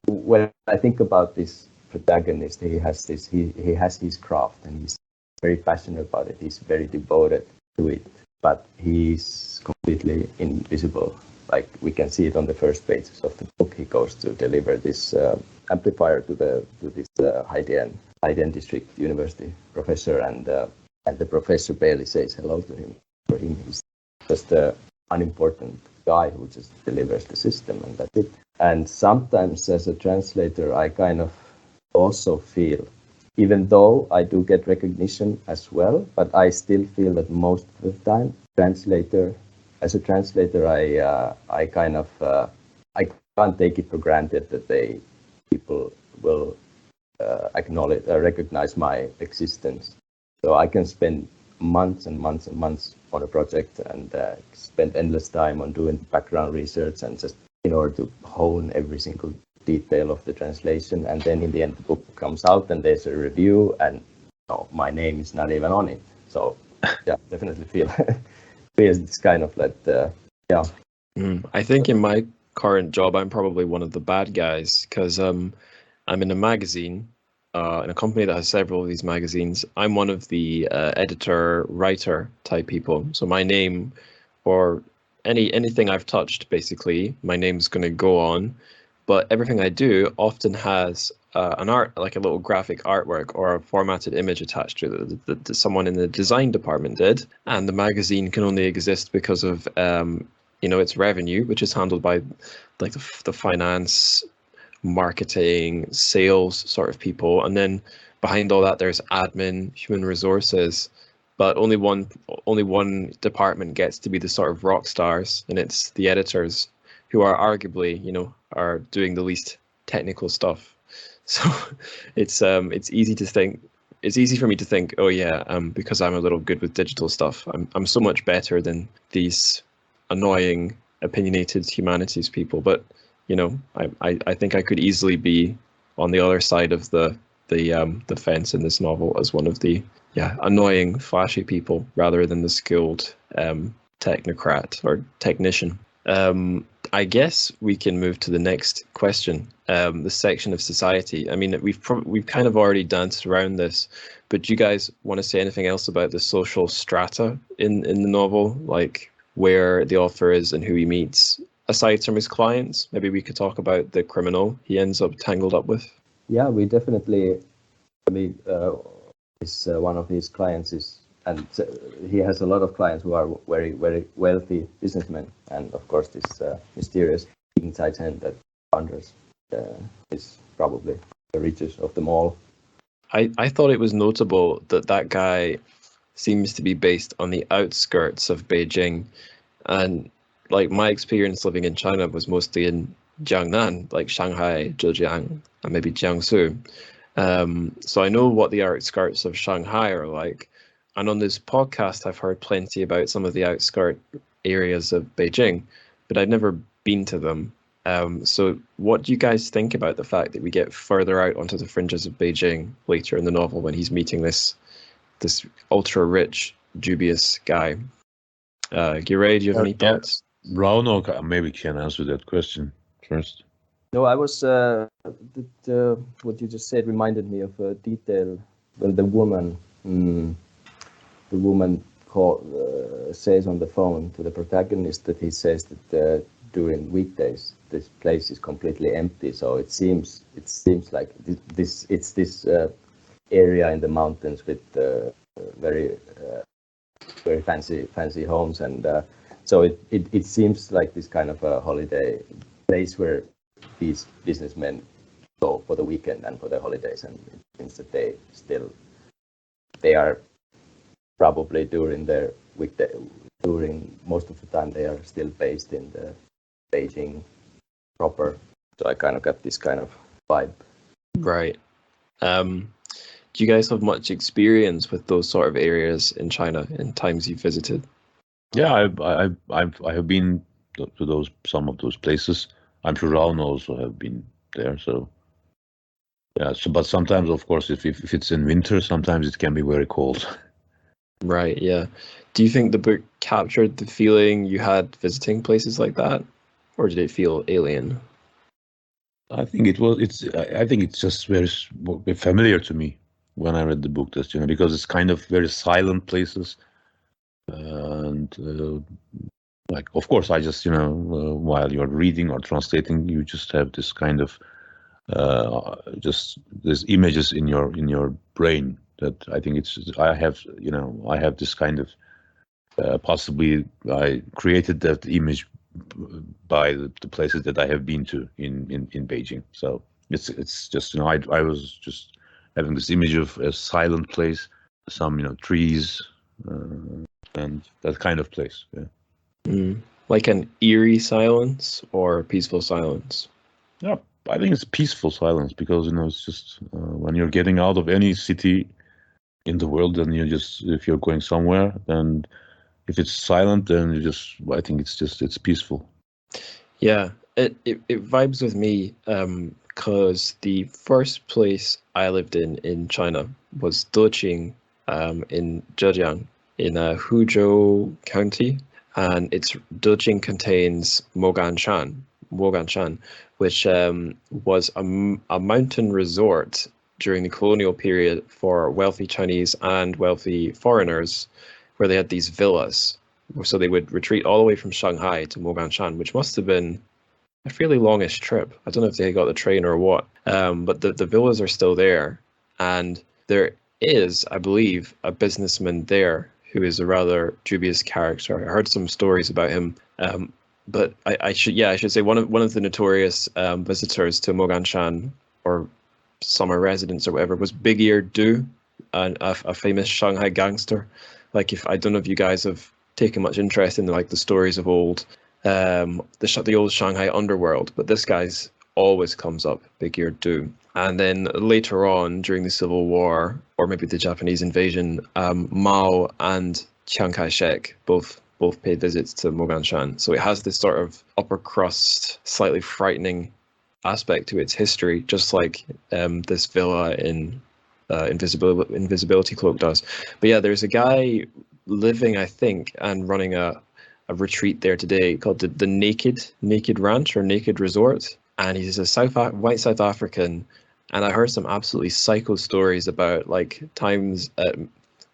when I think about this protagonist, he has his craft and he's very passionate about it. He's very devoted to it, but he's completely invisible. Like we can see it on the first pages of the book. He goes to deliver this amplifier to this Haidian District University professor, and the professor barely says hello to him. For him, he's just an unimportant guy who just delivers the system, and that's it. And sometimes, as a translator, I kind of also feel, even though I do get recognition as well, but I still feel that most of the time, as a translator, I kind of I can't take it for granted that people will recognize my existence. So I can spend months and months and months on a project and spend endless time on doing background research and just in order to hone every single detail of the translation. And then in the end, the book comes out and there's a review and my name is not even on it. So yeah, definitely feels this kind of like, I think in my current job, I'm probably one of the bad guys because I'm in a magazine, in a company that has several of these magazines. I'm one of the editor, writer type people. So my name, or anything I've touched, basically, my name's going to go on. But everything I do often has an art, like a little graphic artwork or a formatted image attached to it that someone in the design department did. And the magazine can only exist because of its revenue, which is handled by like the finance, marketing, sales sort of people, and then behind all that there's admin, human resources, but only one department gets to be the sort of rock stars, and it's the editors, who are arguably are doing the least technical stuff. So it's easy for me to think, oh yeah, because I'm a little good with digital stuff, I'm so much better than these annoying opinionated humanities people. But I think I could easily be on the other side of the fence in this novel as one of the annoying, flashy people rather than the skilled technocrat or technician. I guess we can move to the next question, the section of society. I mean, we've kind of already danced around this, but do you guys want to say anything else about the social strata in the novel, like where the author is and who he meets? Aside from his clients, maybe we could talk about the criminal he ends up tangled up with. Yeah, we definitely. One of his clients is, and he has a lot of clients who are very, very wealthy businessmen, and of course this mysterious inside hand that wanders is probably the richest of them all. I thought it was notable that guy seems to be based on the outskirts of Beijing, and like my experience living in China was mostly in Jiangnan, like Shanghai, Zhejiang, and maybe Jiangsu. So I know what the outskirts of Shanghai are like. And on this podcast, I've heard plenty about some of the outskirt areas of Beijing, but I'd never been to them. So what do you guys think about the fact that we get further out onto the fringes of Beijing later in the novel when he's meeting this ultra-rich, dubious guy? Giray, do you have any thoughts? Rauno maybe can answer that question first. No, I was what you just said reminded me of a detail. Well, the woman says on the phone to the protagonist that he says that during weekdays this place is completely empty. So it seems like this area in the mountains with very very fancy homes, and so it seems like this kind of a holiday place where these businessmen go for the weekend and for their holidays, and it means that they are probably during their weekday, during most of the time they are still based in the Beijing proper. So I kind of got this kind of vibe. Right. Do you guys have much experience with those sort of areas in China in times you've visited? Yeah, I have been to some of those places. I'm sure Rauno also have been there. So yeah, but sometimes, of course, if it's in winter, sometimes it can be very cold. Right, yeah. Do you think the book captured the feeling you had visiting places like that? Or did it feel alien? I think I think it's just very familiar to me when I read the book. Just because it's kind of very silent places, and like of course I just while you're reading or translating, you just have this kind of just there's images in your brain that I think I have this kind of possibly I created that image by the places that I have been to in Beijing. So it's just I was just having this image of a silent place, some trees, and that kind of place. Yeah. Like an eerie silence or peaceful silence? Yeah, I think it's peaceful silence because it's just when you're getting out of any city in the world, then if you're going somewhere, then if it's silent, then I think it's peaceful. Yeah, it vibes with me because the first place I lived in China was Deqing in Zhejiang in Huzhou County, and Deqing contains Moganshan, which was a mountain resort during the colonial period for wealthy Chinese and wealthy foreigners, where they had these villas. So they would retreat all the way from Shanghai to Moganshan, which must have been a fairly longish trip. I don't know if they got the train or what, but the villas are still there. And there is, I believe, a businessman there who is a rather dubious character. I heard some stories about him, but I should say one of the notorious visitors to Moganshan or summer residents or whatever was Big Ear Du, a famous Shanghai gangster. Like I don't know if you guys have taken much interest in the stories of old, the old Shanghai underworld, but this guy's always comes up, Big Ear Du. And then later on, during the Civil War, or maybe the Japanese invasion, Mao and Chiang Kai-shek both paid visits to Moganshan. So it has this sort of upper crust, slightly frightening aspect to its history, just like this villa in Invisibility Cloak does. But yeah, there's a guy living, I think, and running a retreat there today called the Naked Ranch or Naked Resort, and he's a white South African. And I heard some absolutely psycho stories about times at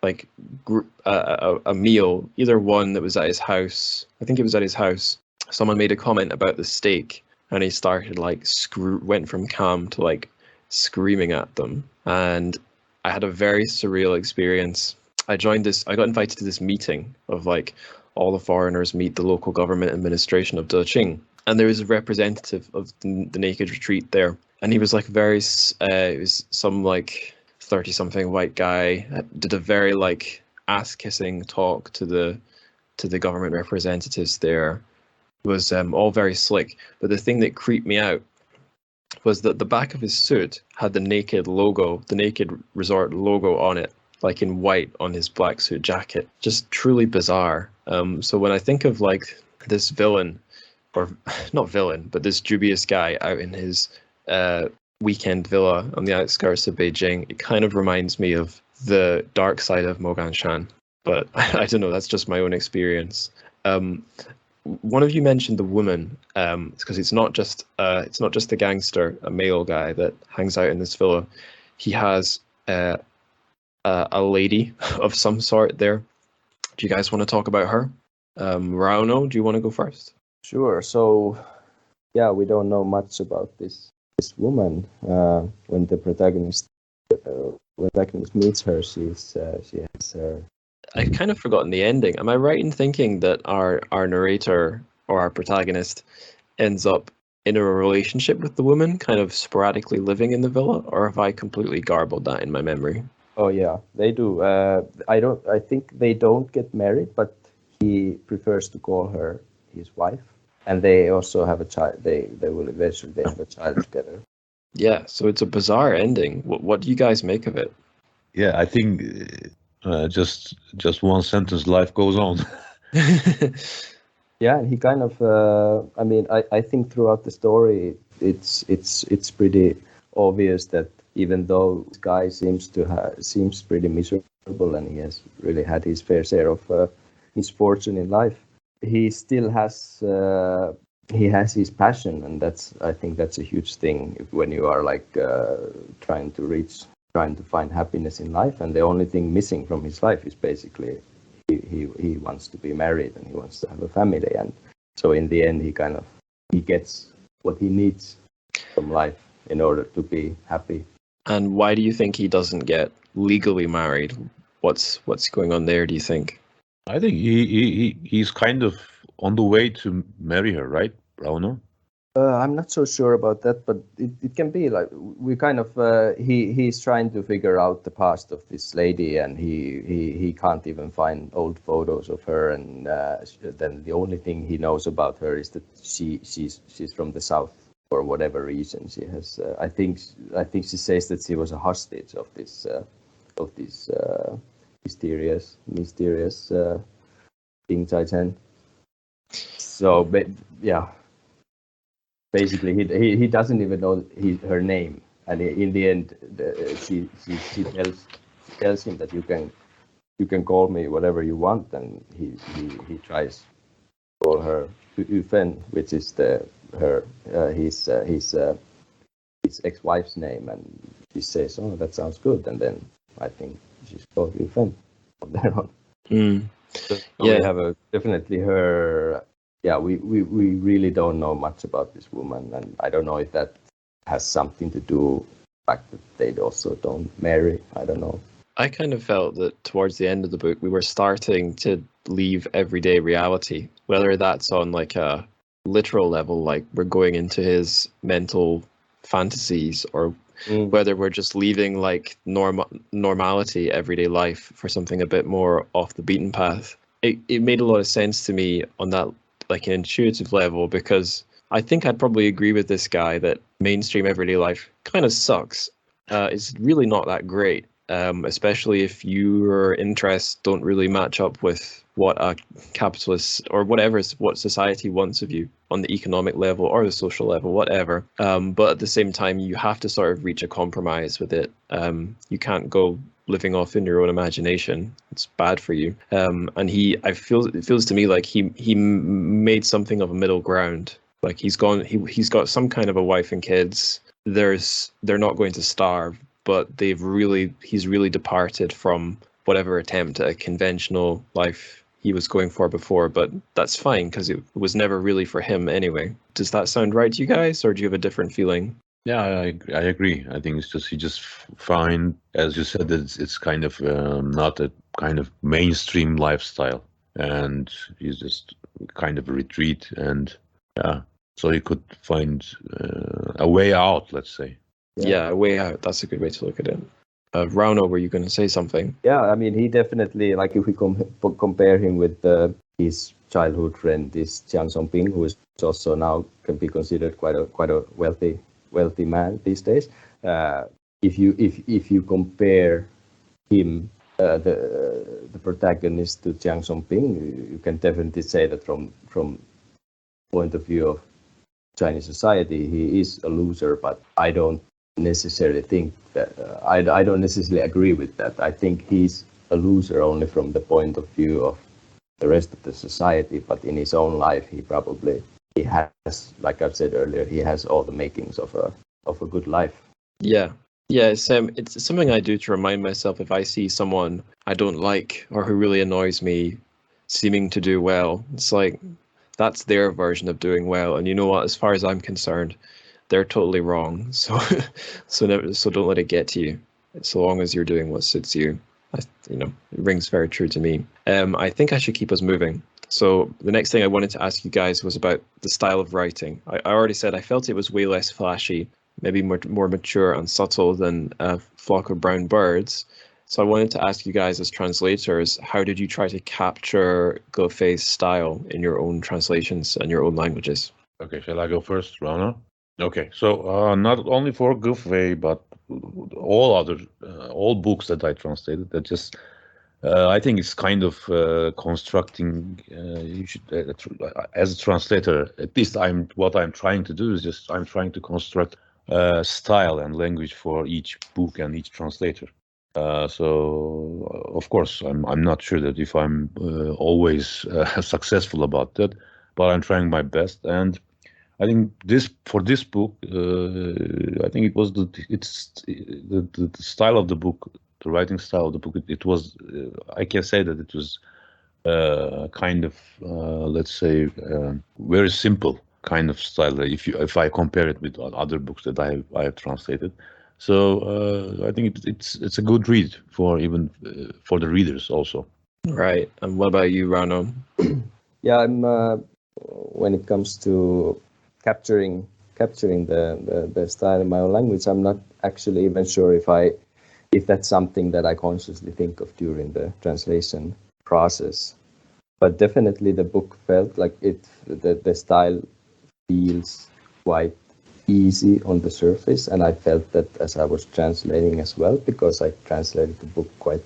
a meal, either one that was at his house. I think it was at his house. Someone made a comment about the steak, and he started went from calm to screaming at them. And I had a very surreal experience. I got invited to this meeting of all the foreigners meet the local government administration of Deqing, and there was a representative of the Naked Retreat there, and he was it was some 30-something white guy, did a very ass-kissing talk to the government representatives there. It was all very slick, but the thing that creeped me out was that the back of his suit had the Naked Resort logo on it, in white on his black suit jacket. Just truly bizarre. So when I think of this villain, or not villain, but this dubious guy out in his weekend villa on the outskirts of Beijing, it kind of reminds me of the dark side of Moganshan. But I don't know, that's just my own experience. One of you mentioned the woman, because it's not just the gangster, a male guy that hangs out in this villa. He has a lady of some sort there. Do you guys want to talk about her? Rauno, do you want to go first? Sure. So, yeah, we don't know much about this woman. When the protagonist meets her, she has her. I've kind of forgotten the ending. Am I right in thinking that our narrator or our protagonist ends up in a relationship with the woman, kind of sporadically living in the villa, or have I completely garbled that in my memory? Oh yeah, they do. I think they don't get married, but he prefers to call her his wife, and they also have a child. They will eventually have a child together. Yeah, so it's a bizarre ending. What do you guys make of it? Yeah, I think just one sentence, life goes on. Yeah, and he kind of. I think throughout the story, it's pretty obvious that even though this guy seems pretty miserable and he has really had his fair share of misfortune in life, he still has he has his passion, and I think that's a huge thing when you are like trying to find happiness in life, and the only thing missing from his life is basically he wants to be married and he wants to have a family, and so in the end he gets what he needs from life in order to be happy. And why do you think he doesn't get legally married? What's going on there, do you think? I think he's kind of on the way to marry her, right, Rauno? I'm not so sure about that, but it can be like we kind of he's trying to figure out the past of this lady, and he can't even find old photos of her, and then the only thing he knows about her is that she's from the south for whatever reason. She has I think she says that she was a hostage of this mysterious King Chai-chen. So yeah. Basically, he doesn't even know her name, and in the end, she tells him that you can call me whatever you want, and he tries to call her Yǐnshēn, which is his ex-wife's name, and she says, "Oh, that sounds good," and then I think she's called Yǐnshēn from there on. So yeah, we have definitely her. Yeah, we really don't know much about this woman, and I don't know if that has something to do with the fact that they also don't marry. I don't know. I kind of felt that towards the end of the book, we were starting to leave everyday reality, whether that's on like a literal level, like we're going into his mental fantasies, or whether we're just leaving like normality, everyday life, for something a bit more off the beaten path. It made a lot of sense to me on that like an intuitive level, because I think I'd probably agree with this guy that mainstream everyday life kind of sucks. It's really not that great, especially if your interests don't really match up with what a capitalist or what society wants of you on the economic level or the social level, whatever. But at the same time, you have to sort of reach a compromise with it. You can't go living off in your own imagination. It's bad for you. And it feels to me like he made something of a middle ground. Like he's got some kind of a wife and kids. They're not going to starve, but he's really departed from whatever attempt at a conventional life he was going for before. But that's fine, because it was never really for him anyway. Does that sound right to you guys, or do you have a different feeling? Yeah, I agree. I think he just find, as you said, it's kind of not a kind of mainstream lifestyle, and he's just kind of a retreat, and yeah, so he could find a way out, let's say. Yeah, a way out. That's a good way to look at it. Rauno, were you going to say something? Yeah, I mean, he definitely, like if we compare him with his childhood friend, this Jiang Songping, who is also now can be considered quite a wealthy man these days. If you compare him, the protagonist, to Jiang Songping, you can definitely say that from point of view of Chinese society, he is a loser. But I don't necessarily think that I don't necessarily agree with that. I think he's a loser only from the point of view of the rest of the society, but in his own life, he has, like I've said earlier, he has all the makings of a good life. Yeah. It's something I do to remind myself if I see someone I don't like or who really annoys me seeming to do well. It's like, that's their version of doing well, and you know what? As far as I'm concerned, they're totally wrong. So don't let it get to you. So long as you're doing what suits you, it rings very true to me. I think I should keep us moving. So the next thing I wanted to ask you guys was about the style of writing. I already said I felt it was way less flashy, maybe more mature and subtle than A Flock of Brown Birds. So I wanted to ask you guys as translators, how did you try to capture Gofei's style in your own translations and your own languages? Okay, shall I go first, Rauno? Okay, so not only for Gofei, but all books that I translated, that just I think it's kind of constructing. You should, as a translator, at least what I'm trying to do is I'm trying to construct style and language for each book and each translator. So of course, I'm not sure that if I'm always successful about that, but I'm trying my best. And I think for this book, I think it was the style of the book, the writing style of the book. It was I can say that it was kind of let's say very simple kind of style. If I compare it with other books that I have translated, so I think it's a good read for even for the readers also. Right. And what about you, Rauno? Yeah, I'm when it comes to capturing the style in my own language, I'm not actually even sure if that's something that I consciously think of during the translation process. But definitely the book felt like the style feels quite easy on the surface, and I felt that as I was translating as well, because I translated the book quite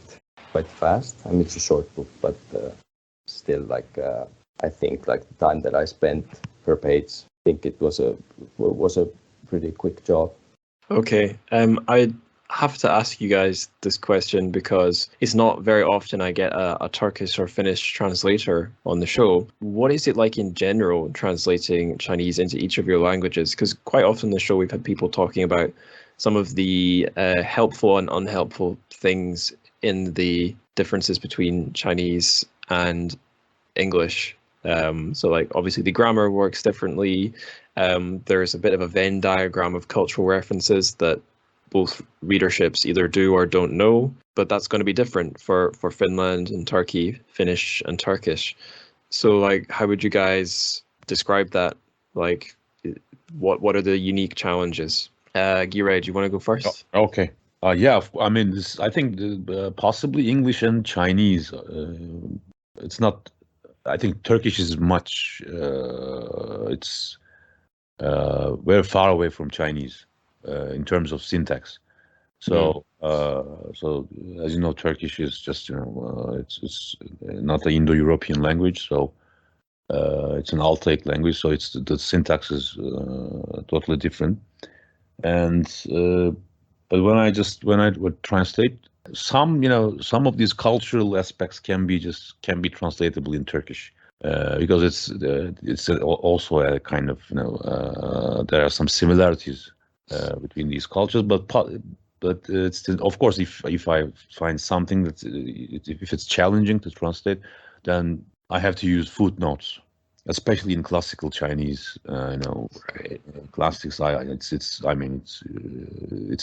fast. I mean, it's a short book, but still, like I think like the time that I spent per page, I think it was a pretty quick job. Okay. I have to ask you guys this question because it's not very often I get a Turkish or Finnish translator on the show. What is it like in general translating Chinese into each of your languages? Because quite often on the show we've had people talking about some of the helpful and unhelpful things in the differences between Chinese and English. So like obviously the grammar works differently. There's a bit of a Venn diagram of cultural references that both readerships either do or don't know, but that's going to be different for Finland and Turkey, Finnish and Turkish. So like, how would you guys describe that? Like, what are the unique challenges? Giray, do you want to go first? Okay. Yeah, I mean, I think possibly English and Chinese. It's not. I think Turkish is much. It's very far away from Chinese in terms of syntax. So, so as you know, Turkish is just it's not an Indo-European language, so it's an Altaic language. So the syntax is totally different. And but when I would translate, some of these cultural aspects can be translatable in Turkish. Because it's also a kind of there are some similarities between these cultures, but it's still, of course, if I find something that if it's challenging to translate, then I have to use footnotes, especially in classical Chinese. Right. Classics. It's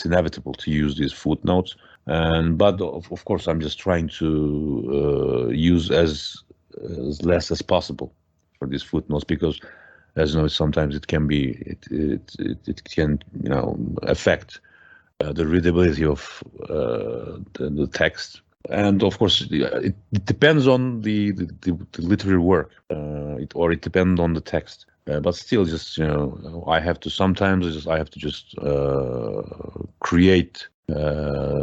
inevitable to use these footnotes, but of course I'm just trying to use as less as possible for these footnotes, because as you know, sometimes it can affect the readability of the text. And of course it depends on the literary work, or it depends on the text, but still just I have to just create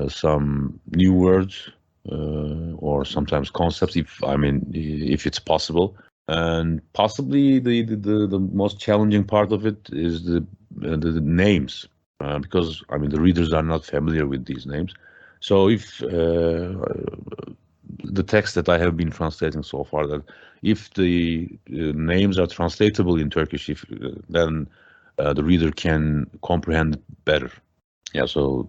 some new words or sometimes concepts if it's possible. And possibly the most challenging part of it is the names, because the readers are not familiar with these names. So if the text that I have been translating so far, that if the names are translatable in Turkish, then the reader can comprehend better. Yeah, so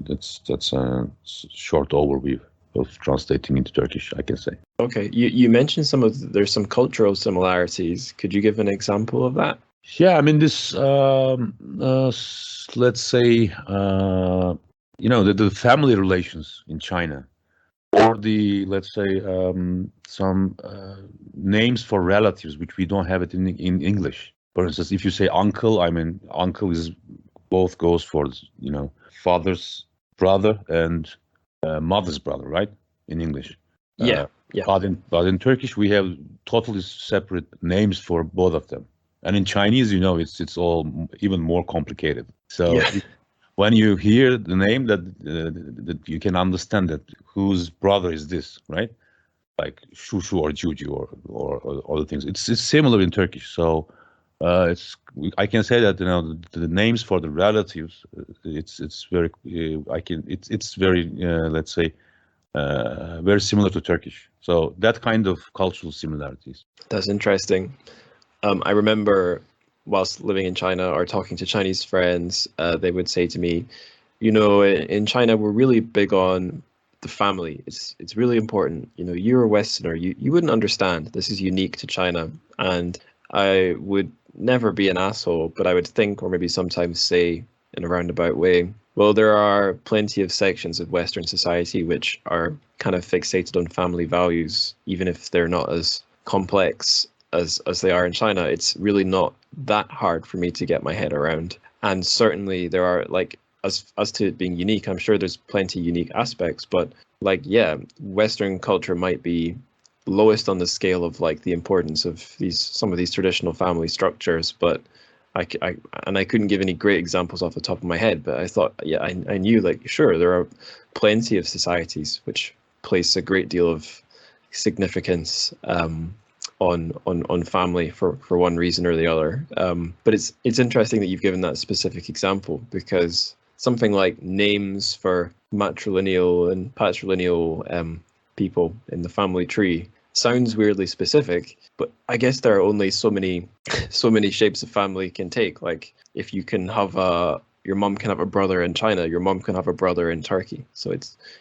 that's a short overview of translating into Turkish, I can say. Okay, you mentioned there's some cultural similarities. Could you give an example of that? Yeah, this let's say the family relations in China, or let's say some names for relatives which we don't have it in English. For instance, if you say uncle, uncle is both goes for father's brother and mother's brother, right? In English. Yeah. But in Turkish we have totally separate names for both of them. And in Chinese, it's all even more complicated. So when you hear the name, that you can understand that whose brother is this, right? Like Shushu or Juju or other things. It's similar in Turkish. So I can say that the names for the relatives, it's very it's very let's say very similar to Turkish. So that kind of cultural similarities. That's interesting. I remember whilst living in China or talking to Chinese friends, they would say to me, you know, in China, we're really big on the family. It's really important. You know, you're a Westerner. You wouldn't understand. This is unique to China. And I would never be an asshole, but I would think, or maybe sometimes say in a roundabout way, well, there are plenty of sections of Western society which are kind of fixated on family values, even if they're not as complex as they are in China. It's really not that hard for me to get my head around. And certainly there are, like, as to it being unique, I'm sure there's plenty unique aspects, but like, yeah, Western culture might be lowest on the scale of like the importance of some of these traditional family structures, but I couldn't give any great examples off the top of my head, but I thought, yeah, I knew, like, sure, there are plenty of societies which place a great deal of significance on family for one reason or the other. But it's interesting that you've given that specific example, because something like names for matrilineal and patrilineal people in the family tree sounds weirdly specific, but I guess there are only so many shapes a family can take. Like, if you can have your mom can have a brother in China, your mom can have a brother in Turkey. So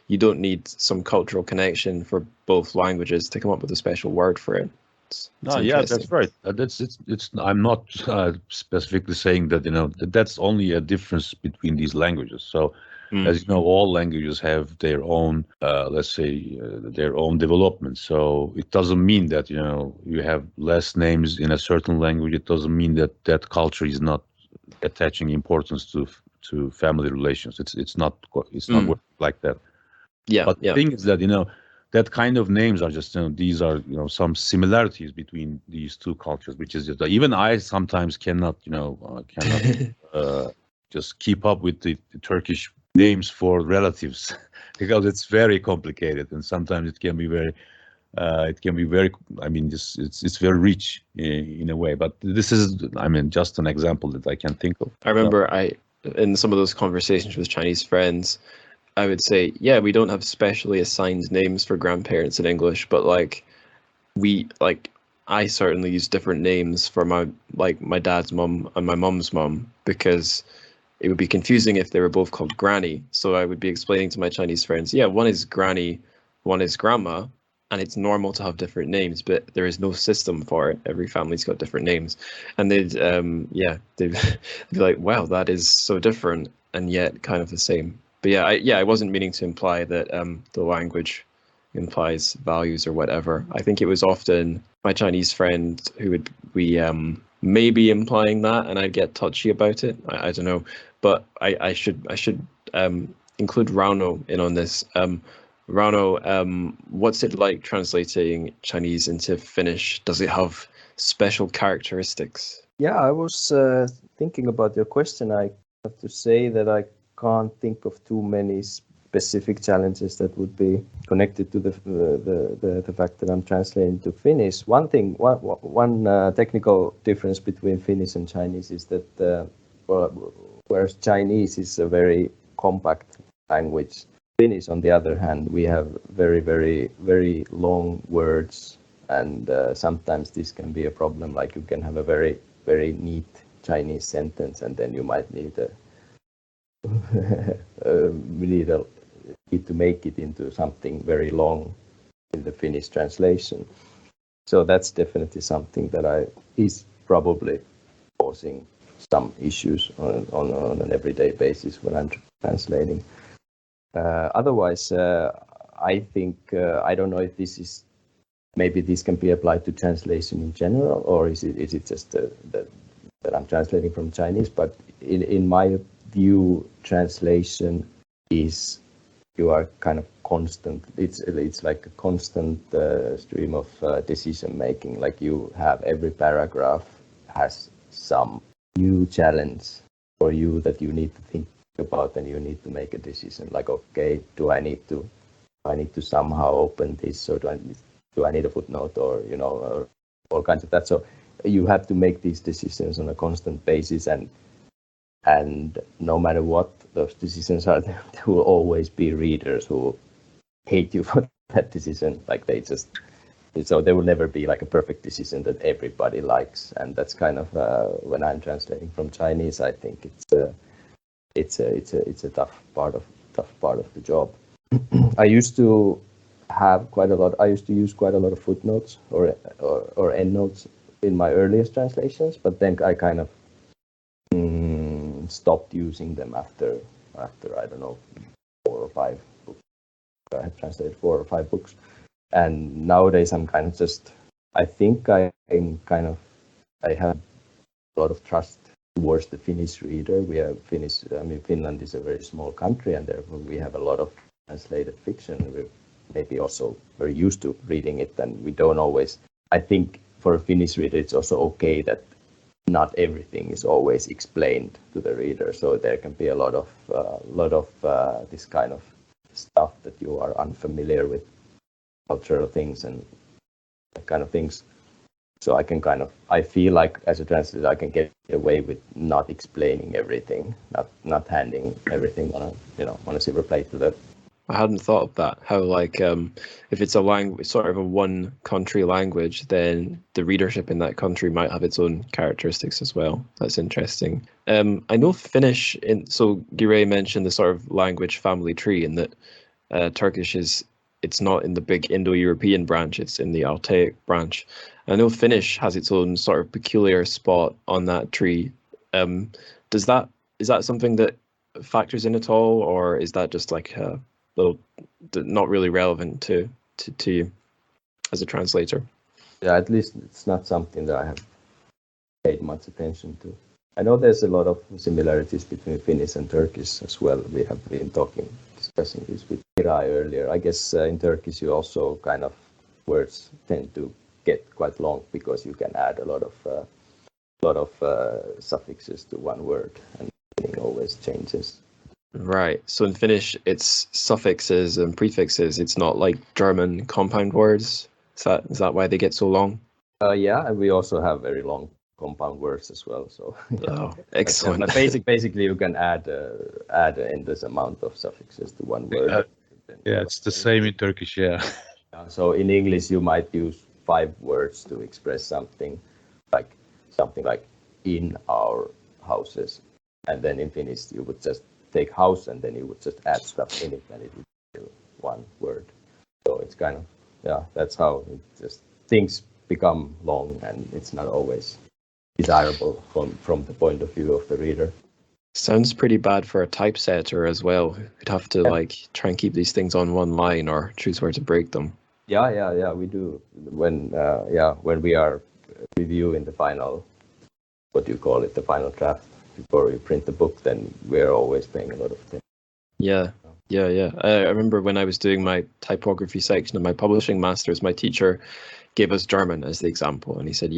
you don't need some cultural connection for both languages to come up with a special word for it. It's Yeah, that's right. It's. I'm not specifically saying that, you know, that's only a difference between these languages. So, as you know, all languages have their own, let's say, their own development. So it doesn't mean that, you know, you have less names in a certain language. It doesn't mean that that culture is not attaching importance to family relations. It's not working like that. Yeah, But the yeah. thing is that, you know, that kind of names are just, you know, these are, you know, some similarities between these two cultures, which is just, even I sometimes cannot, you know, just keep up with the Turkish names for relatives because it's very complicated, and sometimes it can be very, I mean, just it's very rich in a way. But this is, I mean, just an example that I can think of. I remember in some of those conversations with Chinese friends, I would say, yeah, we don't have specially assigned names for grandparents in English, but I certainly use different names for my dad's mum and my mum's mum, because it would be confusing if they were both called Granny. So I would be explaining to my Chinese friends, yeah, one is Granny, one is Grandma, and it's normal to have different names, but there is no system for it. Every family's got different names. And they'd be like, wow, that is so different and yet kind of the same. But I wasn't meaning to imply that the language implies values or whatever. I think it was often my Chinese friend who would be maybe implying that, and I'd get touchy about it. I don't know, but I should include Rauno in on this. Rauno, what's it like translating Chinese into Finnish? Does it have special characteristics? Yeah, I was thinking about your question. I have to say that I can't think of too many specific challenges that would be connected to the fact that I'm translating to Finnish. One technical difference between Finnish and Chinese is that whereas Chinese is a very compact language, Finnish, on the other hand, we have very, very, very long words, and sometimes this can be a problem. Like, you can have a very, very neat Chinese sentence, and then you might need to make it into something very long in the Finnish translation. So that's definitely something that is probably causing some issues on an everyday basis when I'm translating. Otherwise, I think I don't know if maybe this can be applied to translation in general, or is it just that I'm translating from Chinese? But in my view, translation is, you are kind of constant. It's like a constant stream of decision making. Like, you have every paragraph has some new challenge for you that you need to think about, and you need to make a decision. Like, okay, do I need to somehow open this, or do I need a footnote, or, you know, or all kinds of that. So you have to make these decisions on a constant basis, and no matter what those decisions are, there will always be readers who hate you for that decision. Like, they So there will never be like a perfect decision that everybody likes, and that's kind of when I'm translating from Chinese, I think it's a tough part of the job. I used to have quite a lot. I used to use quite a lot of footnotes or endnotes in my earliest translations, but then I kind of stopped using them after I don't know 4 or 5 books. I had translated 4 or 5 books, and nowadays I'm kind of just. I think I have a lot of trust towards the Finnish reader. We have Finnish. I mean, Finland is a very small country, and therefore we have a lot of translated fiction. We're maybe also very used to reading it, and we don't always. I think for a Finnish reader, it's also okay that not everything is always explained to the reader. So there can be a lot of this kind of stuff that you are unfamiliar with, cultural things and that kind of things. So I feel like as a translator, I can get away with not explaining everything, not handing everything on a silver plate to the. I hadn't thought of that. How like if it's a language, sort of a one country language, then the readership in that country might have its own characteristics as well. That's interesting. I know Finnish. So Giray mentioned the sort of language family tree, and that Turkish it's not in the big Indo-European branch. It's in the Altaic branch. I know Finnish has its own sort of peculiar spot on that tree. Is that something that factors in at all, or is that just like a little not really relevant to you as a translator? Yeah, at least it's not something that I have paid much attention to. I know there's a lot of similarities between Finnish and Turkish as well. We have been discussing this with Giray earlier. I guess in Turkish you also kind of words tend to get quite long because you can add a lot of suffixes to one word, and meaning always changes. Right. So in Finnish, it's suffixes and prefixes. It's not like German compound words. Is that why they get so long? Yeah, and we also have very long compound words as well. So oh, excellent. But basically, you can add an endless amount of suffixes to one word. Yeah, it's the same in Turkish. Yeah. So in English, you might use 5 words to express something like in our houses, and then in Finnish you would just take house and then you would just add stuff in it and it would be 1 word. So it's kind of that's how it just things become long, and it's not always desirable from the point of view of the reader. Sounds pretty bad for a typesetter as well. You'd have to like try and keep these things on one line or choose where to break them. Yeah, we do. When we are reviewing the final, what do you call it, the final draft before we print the book, then we're always paying a lot of attention. Yeah. I remember when I was doing my typography section of my publishing masters, my teacher gave us German as the example, and he said,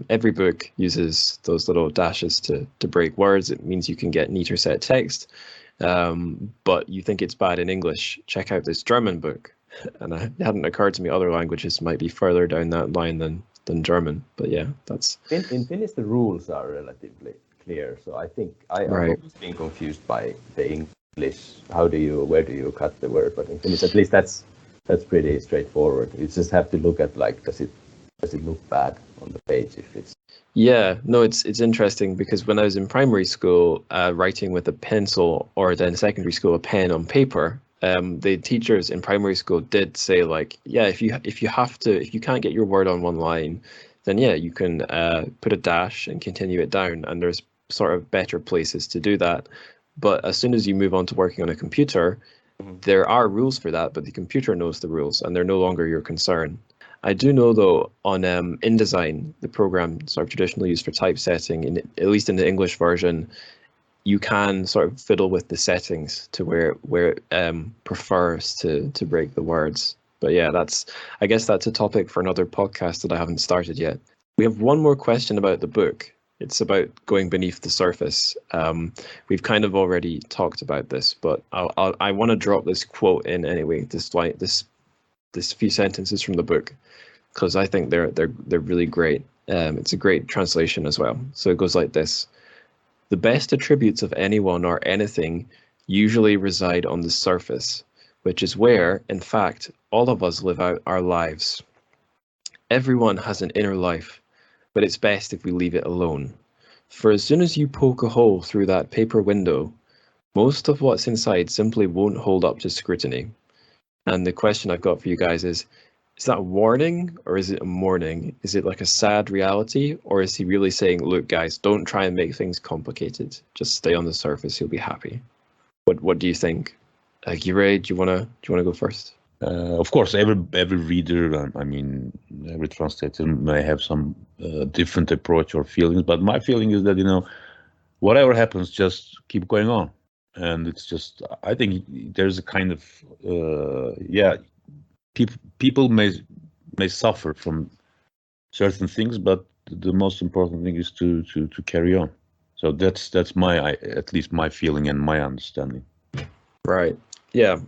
every book uses those little dashes to break words. It means you can get neater set text, but you think it's bad in English, check out this German book. And it hadn't occurred to me other languages might be further down that line than German. But yeah, that's in Finnish the rules are relatively clear. So I think I've always been confused by the English. Where do you cut the word? But in Finnish, at least that's pretty straightforward. You just have to look at like does it look bad on the page if it's. Yeah, no, it's interesting because when I was in primary school, writing with a pencil, or then secondary school a pen on paper. The teachers in primary school did say like, if you can't get your word on one line, then you can put a dash and continue it down, and there's sort of better places to do that. But as soon as you move on to working on a computer, there are rules for that, but the computer knows the rules and they're no longer your concern. I do know though on InDesign, the program sort of traditionally used for typesetting, at least in the English version, you can sort of fiddle with the settings to where it prefers to break the words. But yeah, I guess that's a topic for another podcast that I haven't started yet. We have one more question about the book. It's about going beneath the surface. We've kind of already talked about this, but I want to drop this quote in anyway. This few sentences from the book, because I think they're really great. It's a great translation as well. So it goes like this. The best attributes of anyone or anything usually reside on the surface, which is where, in fact, all of us live out our lives. Everyone has an inner life, but it's best if we leave it alone. For as soon as you poke a hole through that paper window, most of what's inside simply won't hold up to scrutiny. And the question I've got for you guys is that a warning or is it a warning? Is it like a sad reality, or is he really saying, look, guys, don't try and make things complicated. Just stay on the surface. You'll be happy. What do you think? Giray, do you wanna go first? Of course, every reader, I mean, every translator may have some different approach or feelings, but my feeling is that, whatever happens, just keep going on. And it's just, I think there's a kind of, people may suffer from certain things, but the most important thing is to carry on. So that's at least my feeling and my understanding. Right. Yeah,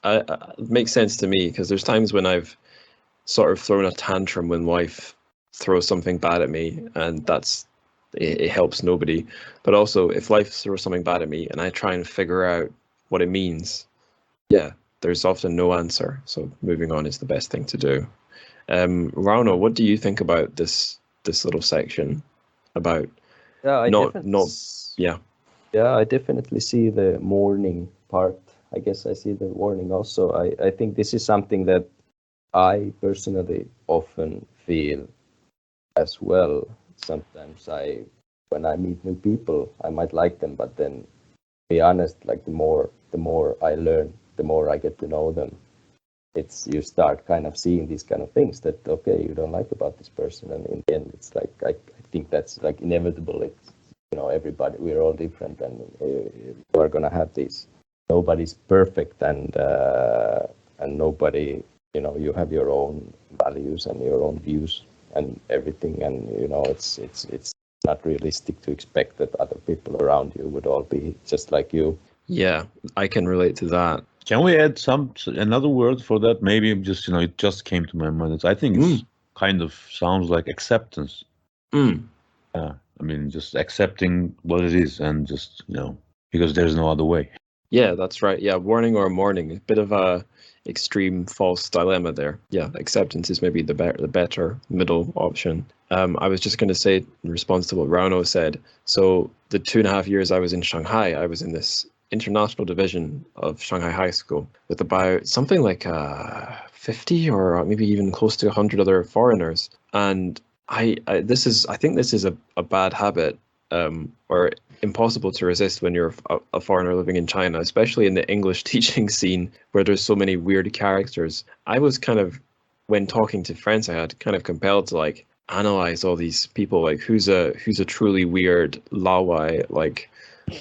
it makes sense to me, because there's times when I've sort of thrown a tantrum when life throws something bad at me, and it helps nobody. But also, if life throws something bad at me and I try and figure out what it means, there's often no answer. So moving on is the best thing to do. Rauno, what do you think about this little section about I definitely see the mourning part. I guess I see the warning also. I think this is something that I personally often feel as well. Sometimes when I meet new people, I might like them, but then, to be honest, like the more I learn, the more I get to know them. You start kind of seeing these kind of things that, okay, you don't like about this person, and in the end, it's like I think that's like inevitable. It's everybody, we're all different, and you are gonna have these. Nobody's perfect, and nobody, you have your own values and your own views and everything, and it's not realistic to expect that other people around you would all be just like you. Yeah, I can relate to that. Can we add another word for that? Maybe just it just came to my mind. I think it's kind of sounds like acceptance. I mean, just accepting what it is, and just because there's no other way. Yeah, that's right. Yeah, warning or mourning, a bit of a extreme false dilemma there. Yeah, acceptance is maybe the better middle option. I was just going to say, in response to what Rauno said, so the 2.5 years I was in Shanghai, I was in this international division of Shanghai High School with about something like 50 or maybe even close to 100 other foreigners. And I think this is a bad habit, or impossible to resist when you're a foreigner living in China, especially in the English teaching scene where there's so many weird characters. I was kind of, when talking to friends I had, kind of compelled to like analyze all these people, like who's a truly weird Lawai, like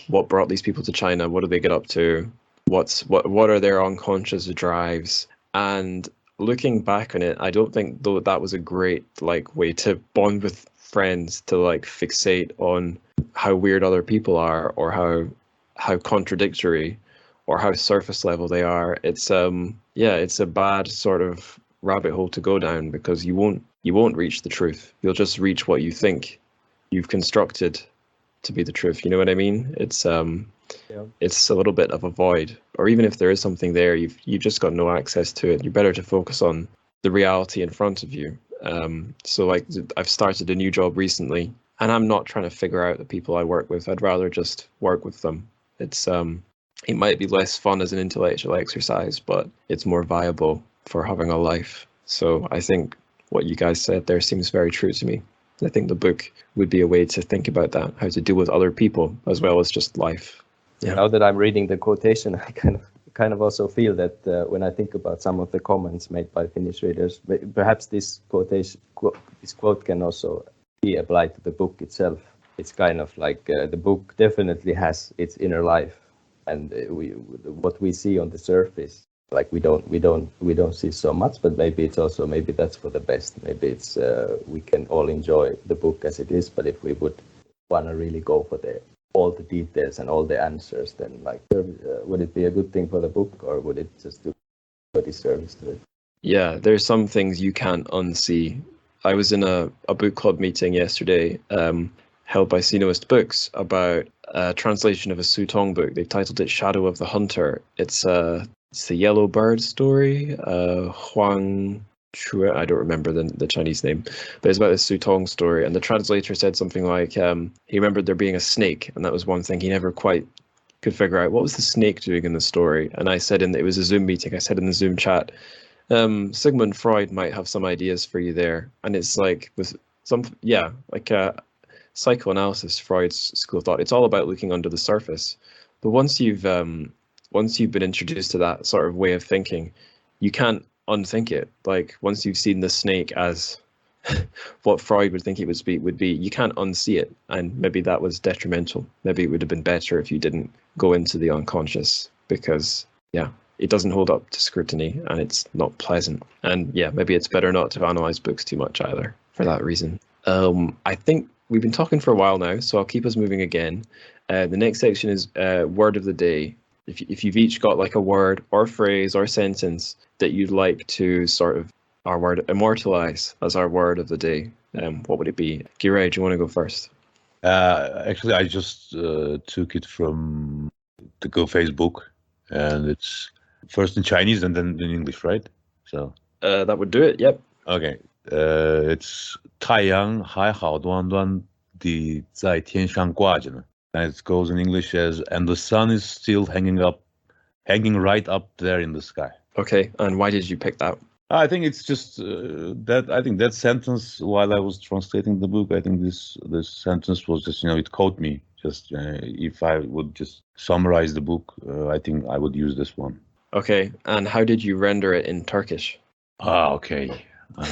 what brought these people to China, what do they get up to, what are their unconscious drives. And looking back on it, I don't think though that was a great like way to bond with friends, to like fixate on how weird other people are, or how contradictory or how surface level they are. It's it's a bad sort of rabbit hole to go down, because you won't reach the truth. You'll just reach what you think you've constructed to be the truth. You know what I mean? It's a little bit of a void, or even if there is something there, you just got no access to it. You're better to focus on the reality in front of you. So like I've started a new job recently, and I'm not trying to figure out the people I work with. I'd rather just work with them. It's it might be less fun as an intellectual exercise, but it's more viable for having a life. So I think what you guys said there seems very true to me. I think the book would be a way to think about that, how to deal with other people as well as just life. Yeah. Now that I'm reading the quotation, I kind of also feel that when I think about some of the comments made by Finnish readers, perhaps this quote can also be applied to the book itself. It's kind of like the book definitely has its inner life, and what we see on the surface, like we don't see so much, but maybe that's for the best. Maybe it's we can all enjoy the book as it is, but if we would want to really go for all the details and all the answers, then like would it be a good thing for the book, or would it just do a disservice to it? Yeah, there's some things you can't unsee. I was in a book club meeting yesterday, held by Sainioist Books, about a translation of a Sutong book. They've titled it Shadow of the Hunter. It's the Yellow Bird story. Huang Chua, I don't remember the Chinese name, but it's about this Sutong story, and the translator said something like he remembered there being a snake, and that was one thing he never quite could figure out. What was the snake doing in the story? And I said, it was a Zoom meeting, I said in the Zoom chat, Sigmund Freud might have some ideas for you there. And it's like with psychoanalysis, Freud's school of thought, it's all about looking under the surface. But once you've been introduced to that sort of way of thinking, you can't unthink it. Like once you've seen the snake as what Freud would think it would be, you can't unsee it. And maybe that was detrimental. Maybe it would have been better if you didn't go into the unconscious, because it doesn't hold up to scrutiny and it's not pleasant. And maybe it's better not to analyze books too much either for that reason. I think we've been talking for a while now, so I'll keep us moving again. The next section is word of the day. If you've each got like a word or phrase or sentence that you'd like to sort of immortalize as our word of the day, what would it be? Giray, do you want to go first? Actually, I just took it from the Go Facebook, and it's first in Chinese and then in English, right? So that would do it. Yep. Okay. It's 太阳还好端端地在天上挂着呢. And it goes in English as, and the sun is still hanging right up there in the sky. Okay, and why did you pick that? I think it's just that sentence, while I was translating the book, I think this sentence was just, it caught me. Just if I would just summarize the book, I think I would use this one. Okay, and how did you render it in Turkish? Okay. Do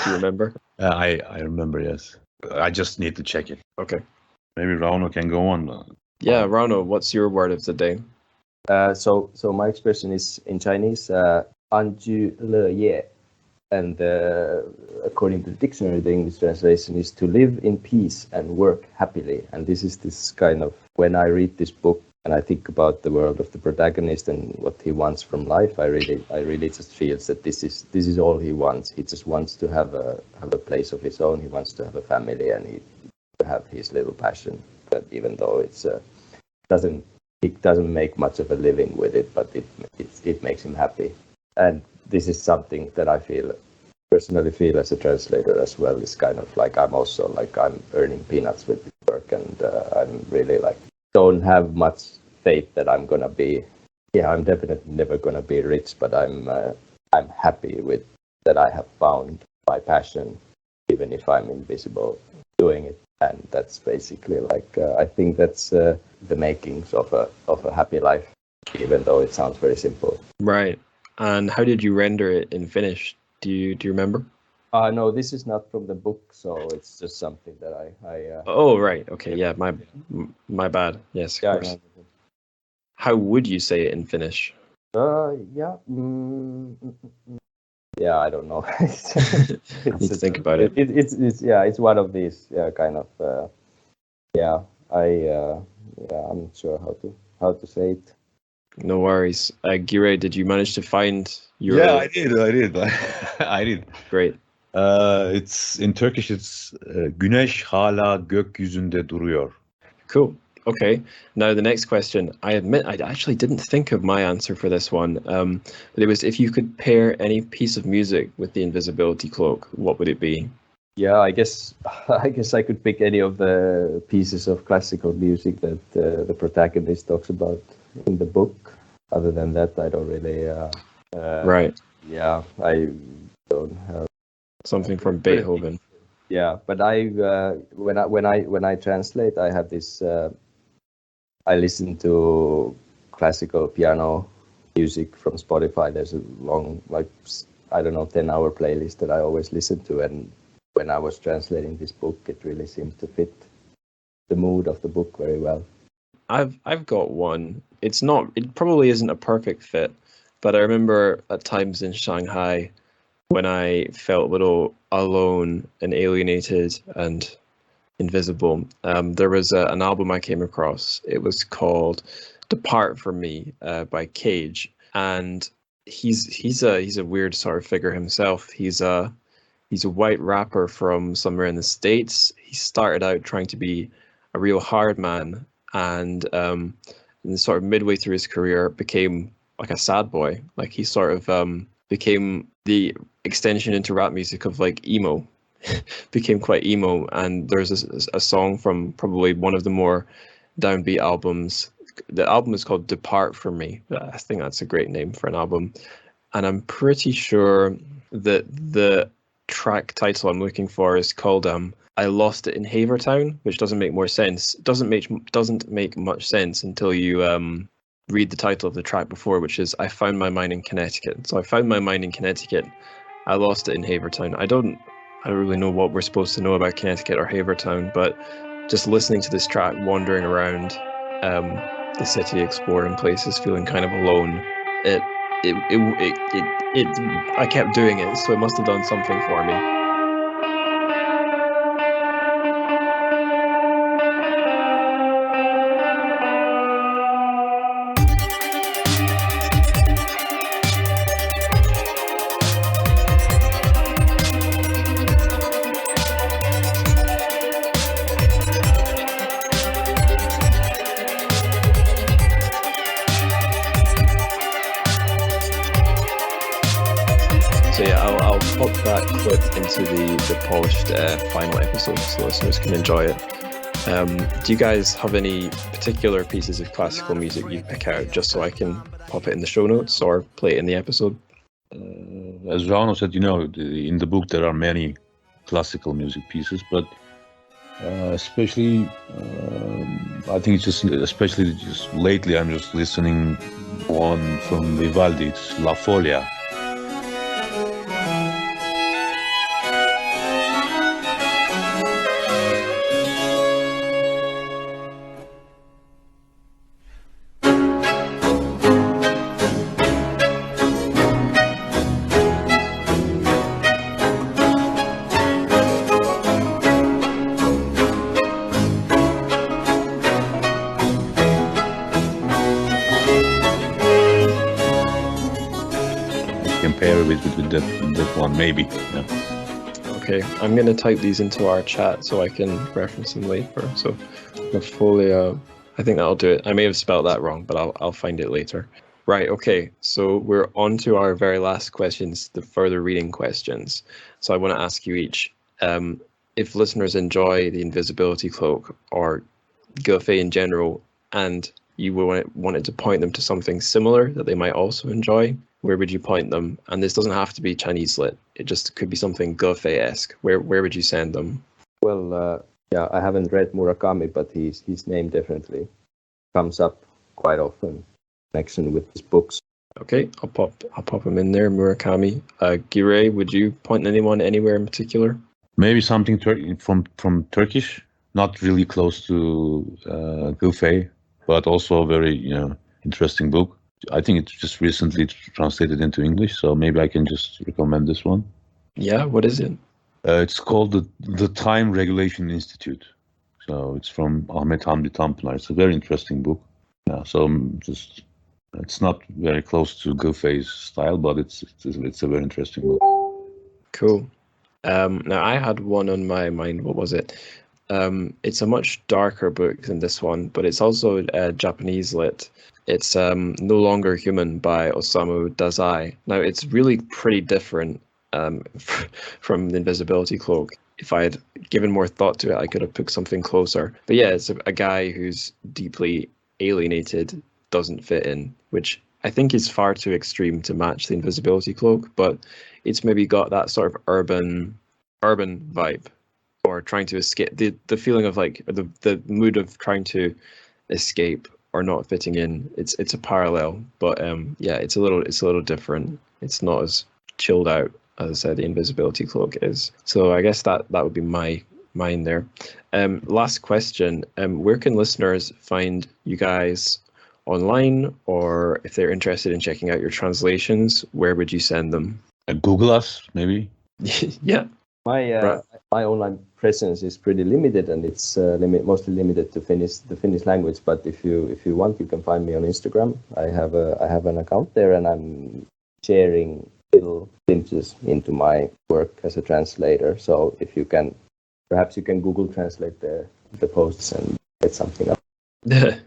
you remember? I remember, yes. I just need to check it. Okay. Maybe Rauno can go on. Yeah, Rauno, what's your word of the day? So my expression is in Chinese, 安居乐业, and according to the dictionary, the English translation is to live in peace and work happily. And this kind of, when I read this book and I think about the world of the protagonist and what he wants from life, I really just feels that this is all he wants. He just wants to have a place of his own. He wants to have a family, and he to have his little passion. But even though he doesn't make much of a living with it, but it makes him happy. And this is something that I personally feel as a translator as well. It's kind of like I'm earning peanuts with this work, and I'm really don't have much faith that I'm gonna be. Yeah, I'm definitely never gonna be rich, but I'm happy with that I have found my passion, even if I'm invisible doing it. And that's basically I think that's the makings of a happy life, even though it sounds very simple. Right. And how did you render it in Finnish? Do you remember? No, this is not from the book, so it's just something that I Oh, right. Okay. Yeah. My bad. Yes. Of course. How would you say it in Finnish? Yeah. Yeah, I don't know. Need to think about it. It's one of these kind of I'm not sure how to say it. No worries. Giray, did you manage to find your? Yeah, I did. I did. Great. It's in Turkish. It's Güneş hala gökyüzünde duruyor. Cool. Okay. Now the next question. I admit I actually didn't think of my answer for this one. But it was, if you could pair any piece of music with the Invisibility Cloak, what would it be? Yeah, I guess I could pick any of the pieces of classical music that the protagonist talks about in the book. Other than that, I don't really. Right. Yeah, I don't have something from Beethoven. Yeah, but when I translate, I have this. I listen to classical piano music from Spotify. There's a long, 10-hour playlist that I always listen to, and when I was translating this book, it really seemed to fit the mood of the book very well. I've got one. It probably isn't a perfect fit, but I remember at times in Shanghai when I felt a little alone and alienated and invisible. There was an album I came across. It was called "Depart From Me" by Cage, and he's a weird sort of figure himself. He's a white rapper from somewhere in the States. He started out trying to be a real hard man, and sort of midway through his career became like a sad boy. Like he sort of became the extension into rap music of like emo became quite emo, and there's a song from probably one of the more downbeat albums. The album is called Depart From Me. I think that's a great name for an album, and I'm pretty sure that the track title I'm looking for is called I Lost It in Havertown, which doesn't make more sense. Doesn't make much sense until you read the title of the track before, which is I Found My Mind in Connecticut. So I found my mind in Connecticut. I lost it in Havertown. I don't really know what we're supposed to know about Connecticut or Havertown, but just listening to this track, wandering around the city, exploring places, feeling kind of alone, I kept doing it, so it must have done something for me. So yeah, I'll pop that clip into the polished final episode so listeners can enjoy it. Do you guys have any particular pieces of classical music you'd pick out just so I can pop it in the show notes or play it in the episode? As Rauno said, in the book there are many classical music pieces, but especially I think especially lately I'm just listening one from Vivaldi. It's La Folia. With that one, maybe. Yeah. Okay, I'm going to type these into our chat so I can reference them later. So, La Folia, I think that'll do it. I may have spelled that wrong, but I'll find it later. Right, okay, so we're on to our very last questions, the further reading questions. So I want to ask you each, if listeners enjoy the Invisibility Cloak or Giray in general, and you wanted to point them to something similar that they might also enjoy, where would you point them? And this doesn't have to be Chinese lit. It just could be something Giray-esque. Where would you send them? Well, yeah, I haven't read Murakami, but his name definitely comes up quite often in connection with his books. Okay, I'll pop him in there. Murakami. Giray, would you point anyone anywhere in particular? Maybe something from Turkish, not really close to Giray, but also a very interesting book. I think it's just recently translated into English, so maybe I can just recommend this one. Yeah, what is it? It's called the Time Regulation Institute. So it's from Ahmet Hamdi Tanpınar. It's a very interesting book. Yeah, so it's not very close to Giray's style, but it's a very interesting book. Cool. Now I had one on my mind. What was it? It's a much darker book than this one, but it's also Japanese lit. It's No Longer Human by Osamu Dazai. Now, it's really pretty different from the Invisibility Cloak. If I had given more thought to it, I could have picked something closer. But yeah, it's a guy who's deeply alienated, doesn't fit in, which I think is far too extreme to match the Invisibility Cloak, but it's maybe got that sort of urban vibe, or trying to escape, the feeling of like the mood of trying to escape or not fitting in. It's a parallel, but yeah, it's a little different. It's not as chilled out as I said the Invisibility Cloak is. So I guess that would be mine there. Last question, where can listeners find you guys online, or if they're interested in checking out your translations, where would you send them? Google us, maybe. Yeah. My online presence is pretty limited, and it's mostly limited to the Finnish language. But if you want, you can find me on Instagram. I have an account there, and I'm sharing little glimpses into my work as a translator. So if you can, perhaps you can Google Translate the posts and get something up.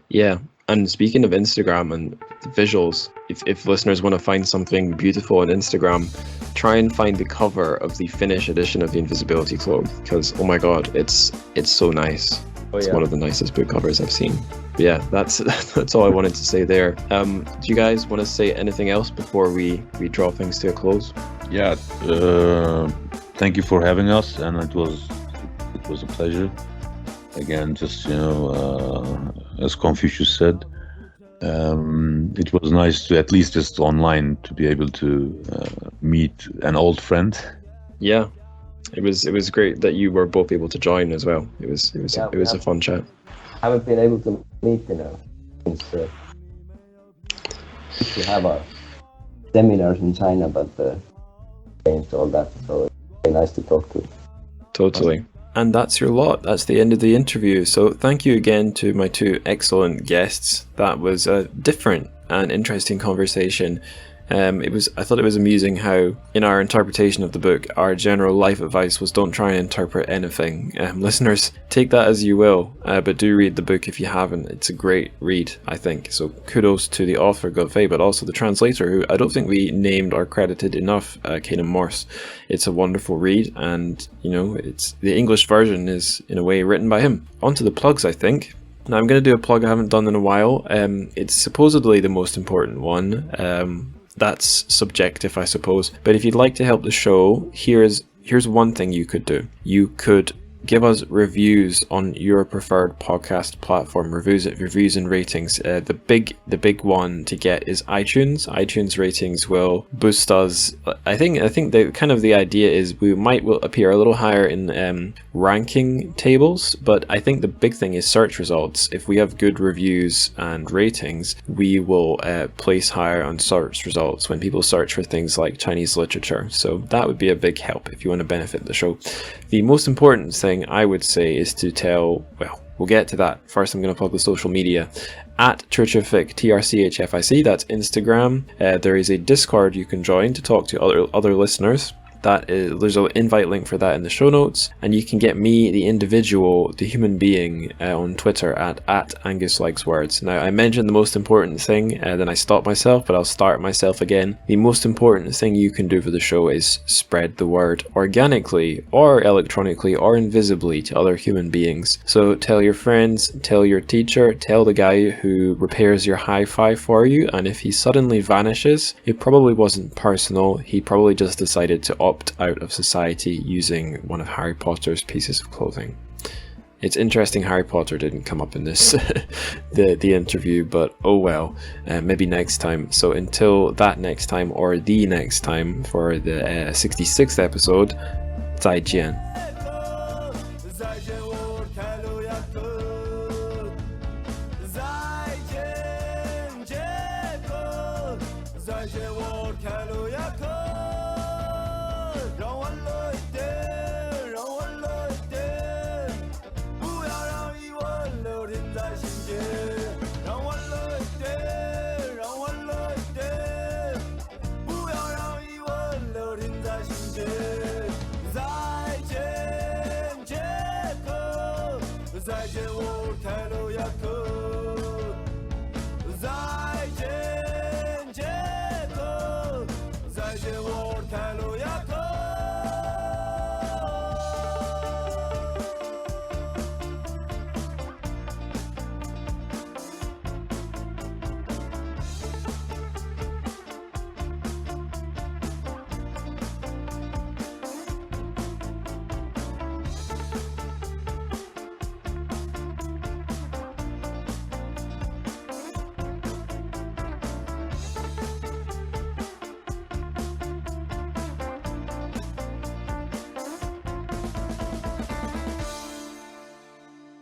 Yeah, And speaking of Instagram and visuals, if listeners want to find something beautiful on Instagram, try and find the cover of the Finnish edition of the Invisibility Cloak, because oh my god, it's so nice. It's one of the nicest book covers I've seen. But yeah, that's all I wanted to say there. Do you guys want to say anything else before we draw things to a close? Yeah, thank you for having us, and it was a pleasure. Again, just as Confucius said, it was nice to, at least just online, to be able to meet an old friend. Yeah, it was great that you were both able to join as well. It was a fun chat. I haven't been able to meet since we have our seminars in China, but changed all that, so it's very nice to talk to. Totally. And that's your lot. That's the end of the interview. So thank you again to my two excellent guests. That was a different and interesting conversation. I thought it was amusing how, in our interpretation of the book, our general life advice was don't try and interpret anything. Listeners, take that as you will, but do read the book if you haven't. It's a great read, I think. So kudos to the author, Godfrey, but also the translator, who I don't think we named or credited enough, Kanan Morse. It's a wonderful read, and it's the English version is in a way written by him. On to the plugs, I think. Now I'm going to do a plug I haven't done in a while. It's supposedly the most important one. That's subjective, I suppose. But if you'd like to help the show, here's one thing you could do. You could give us reviews on your preferred podcast platform, reviews and ratings. The big one to get is iTunes. iTunes ratings will boost us. I think the idea is we will appear a little higher in ranking tables, but I think the big thing is search results. If we have good reviews and ratings, we will place higher on search results when people search for things like Chinese literature. So that would be a big help if you want to benefit the show. The most important thing I would say is to tell, well, we'll get to that. First, I'm going to plug the social media. At TrChFic, TrChFic, that's Instagram. There is a Discord you can join to talk to other listeners. There's an invite link for that in the show notes, and you can get me, the individual, the human being, on Twitter at @AngusLikesWords. Now, I mentioned the most important thing, then I stopped myself, but I'll start myself again. The most important thing you can do for the show is spread the word organically, or electronically, or invisibly to other human beings. So tell your friends, tell your teacher, tell the guy who repairs your hi-fi for you, and if he suddenly vanishes, it probably wasn't personal. He probably just decided to opt out of society using one of Harry Potter's pieces of clothing. It's interesting Harry Potter didn't come up in this the interview, but oh well, maybe next time. So until that next time, or the next time, for the 66th episode, 再见. Zai jian wu kai lu ya ke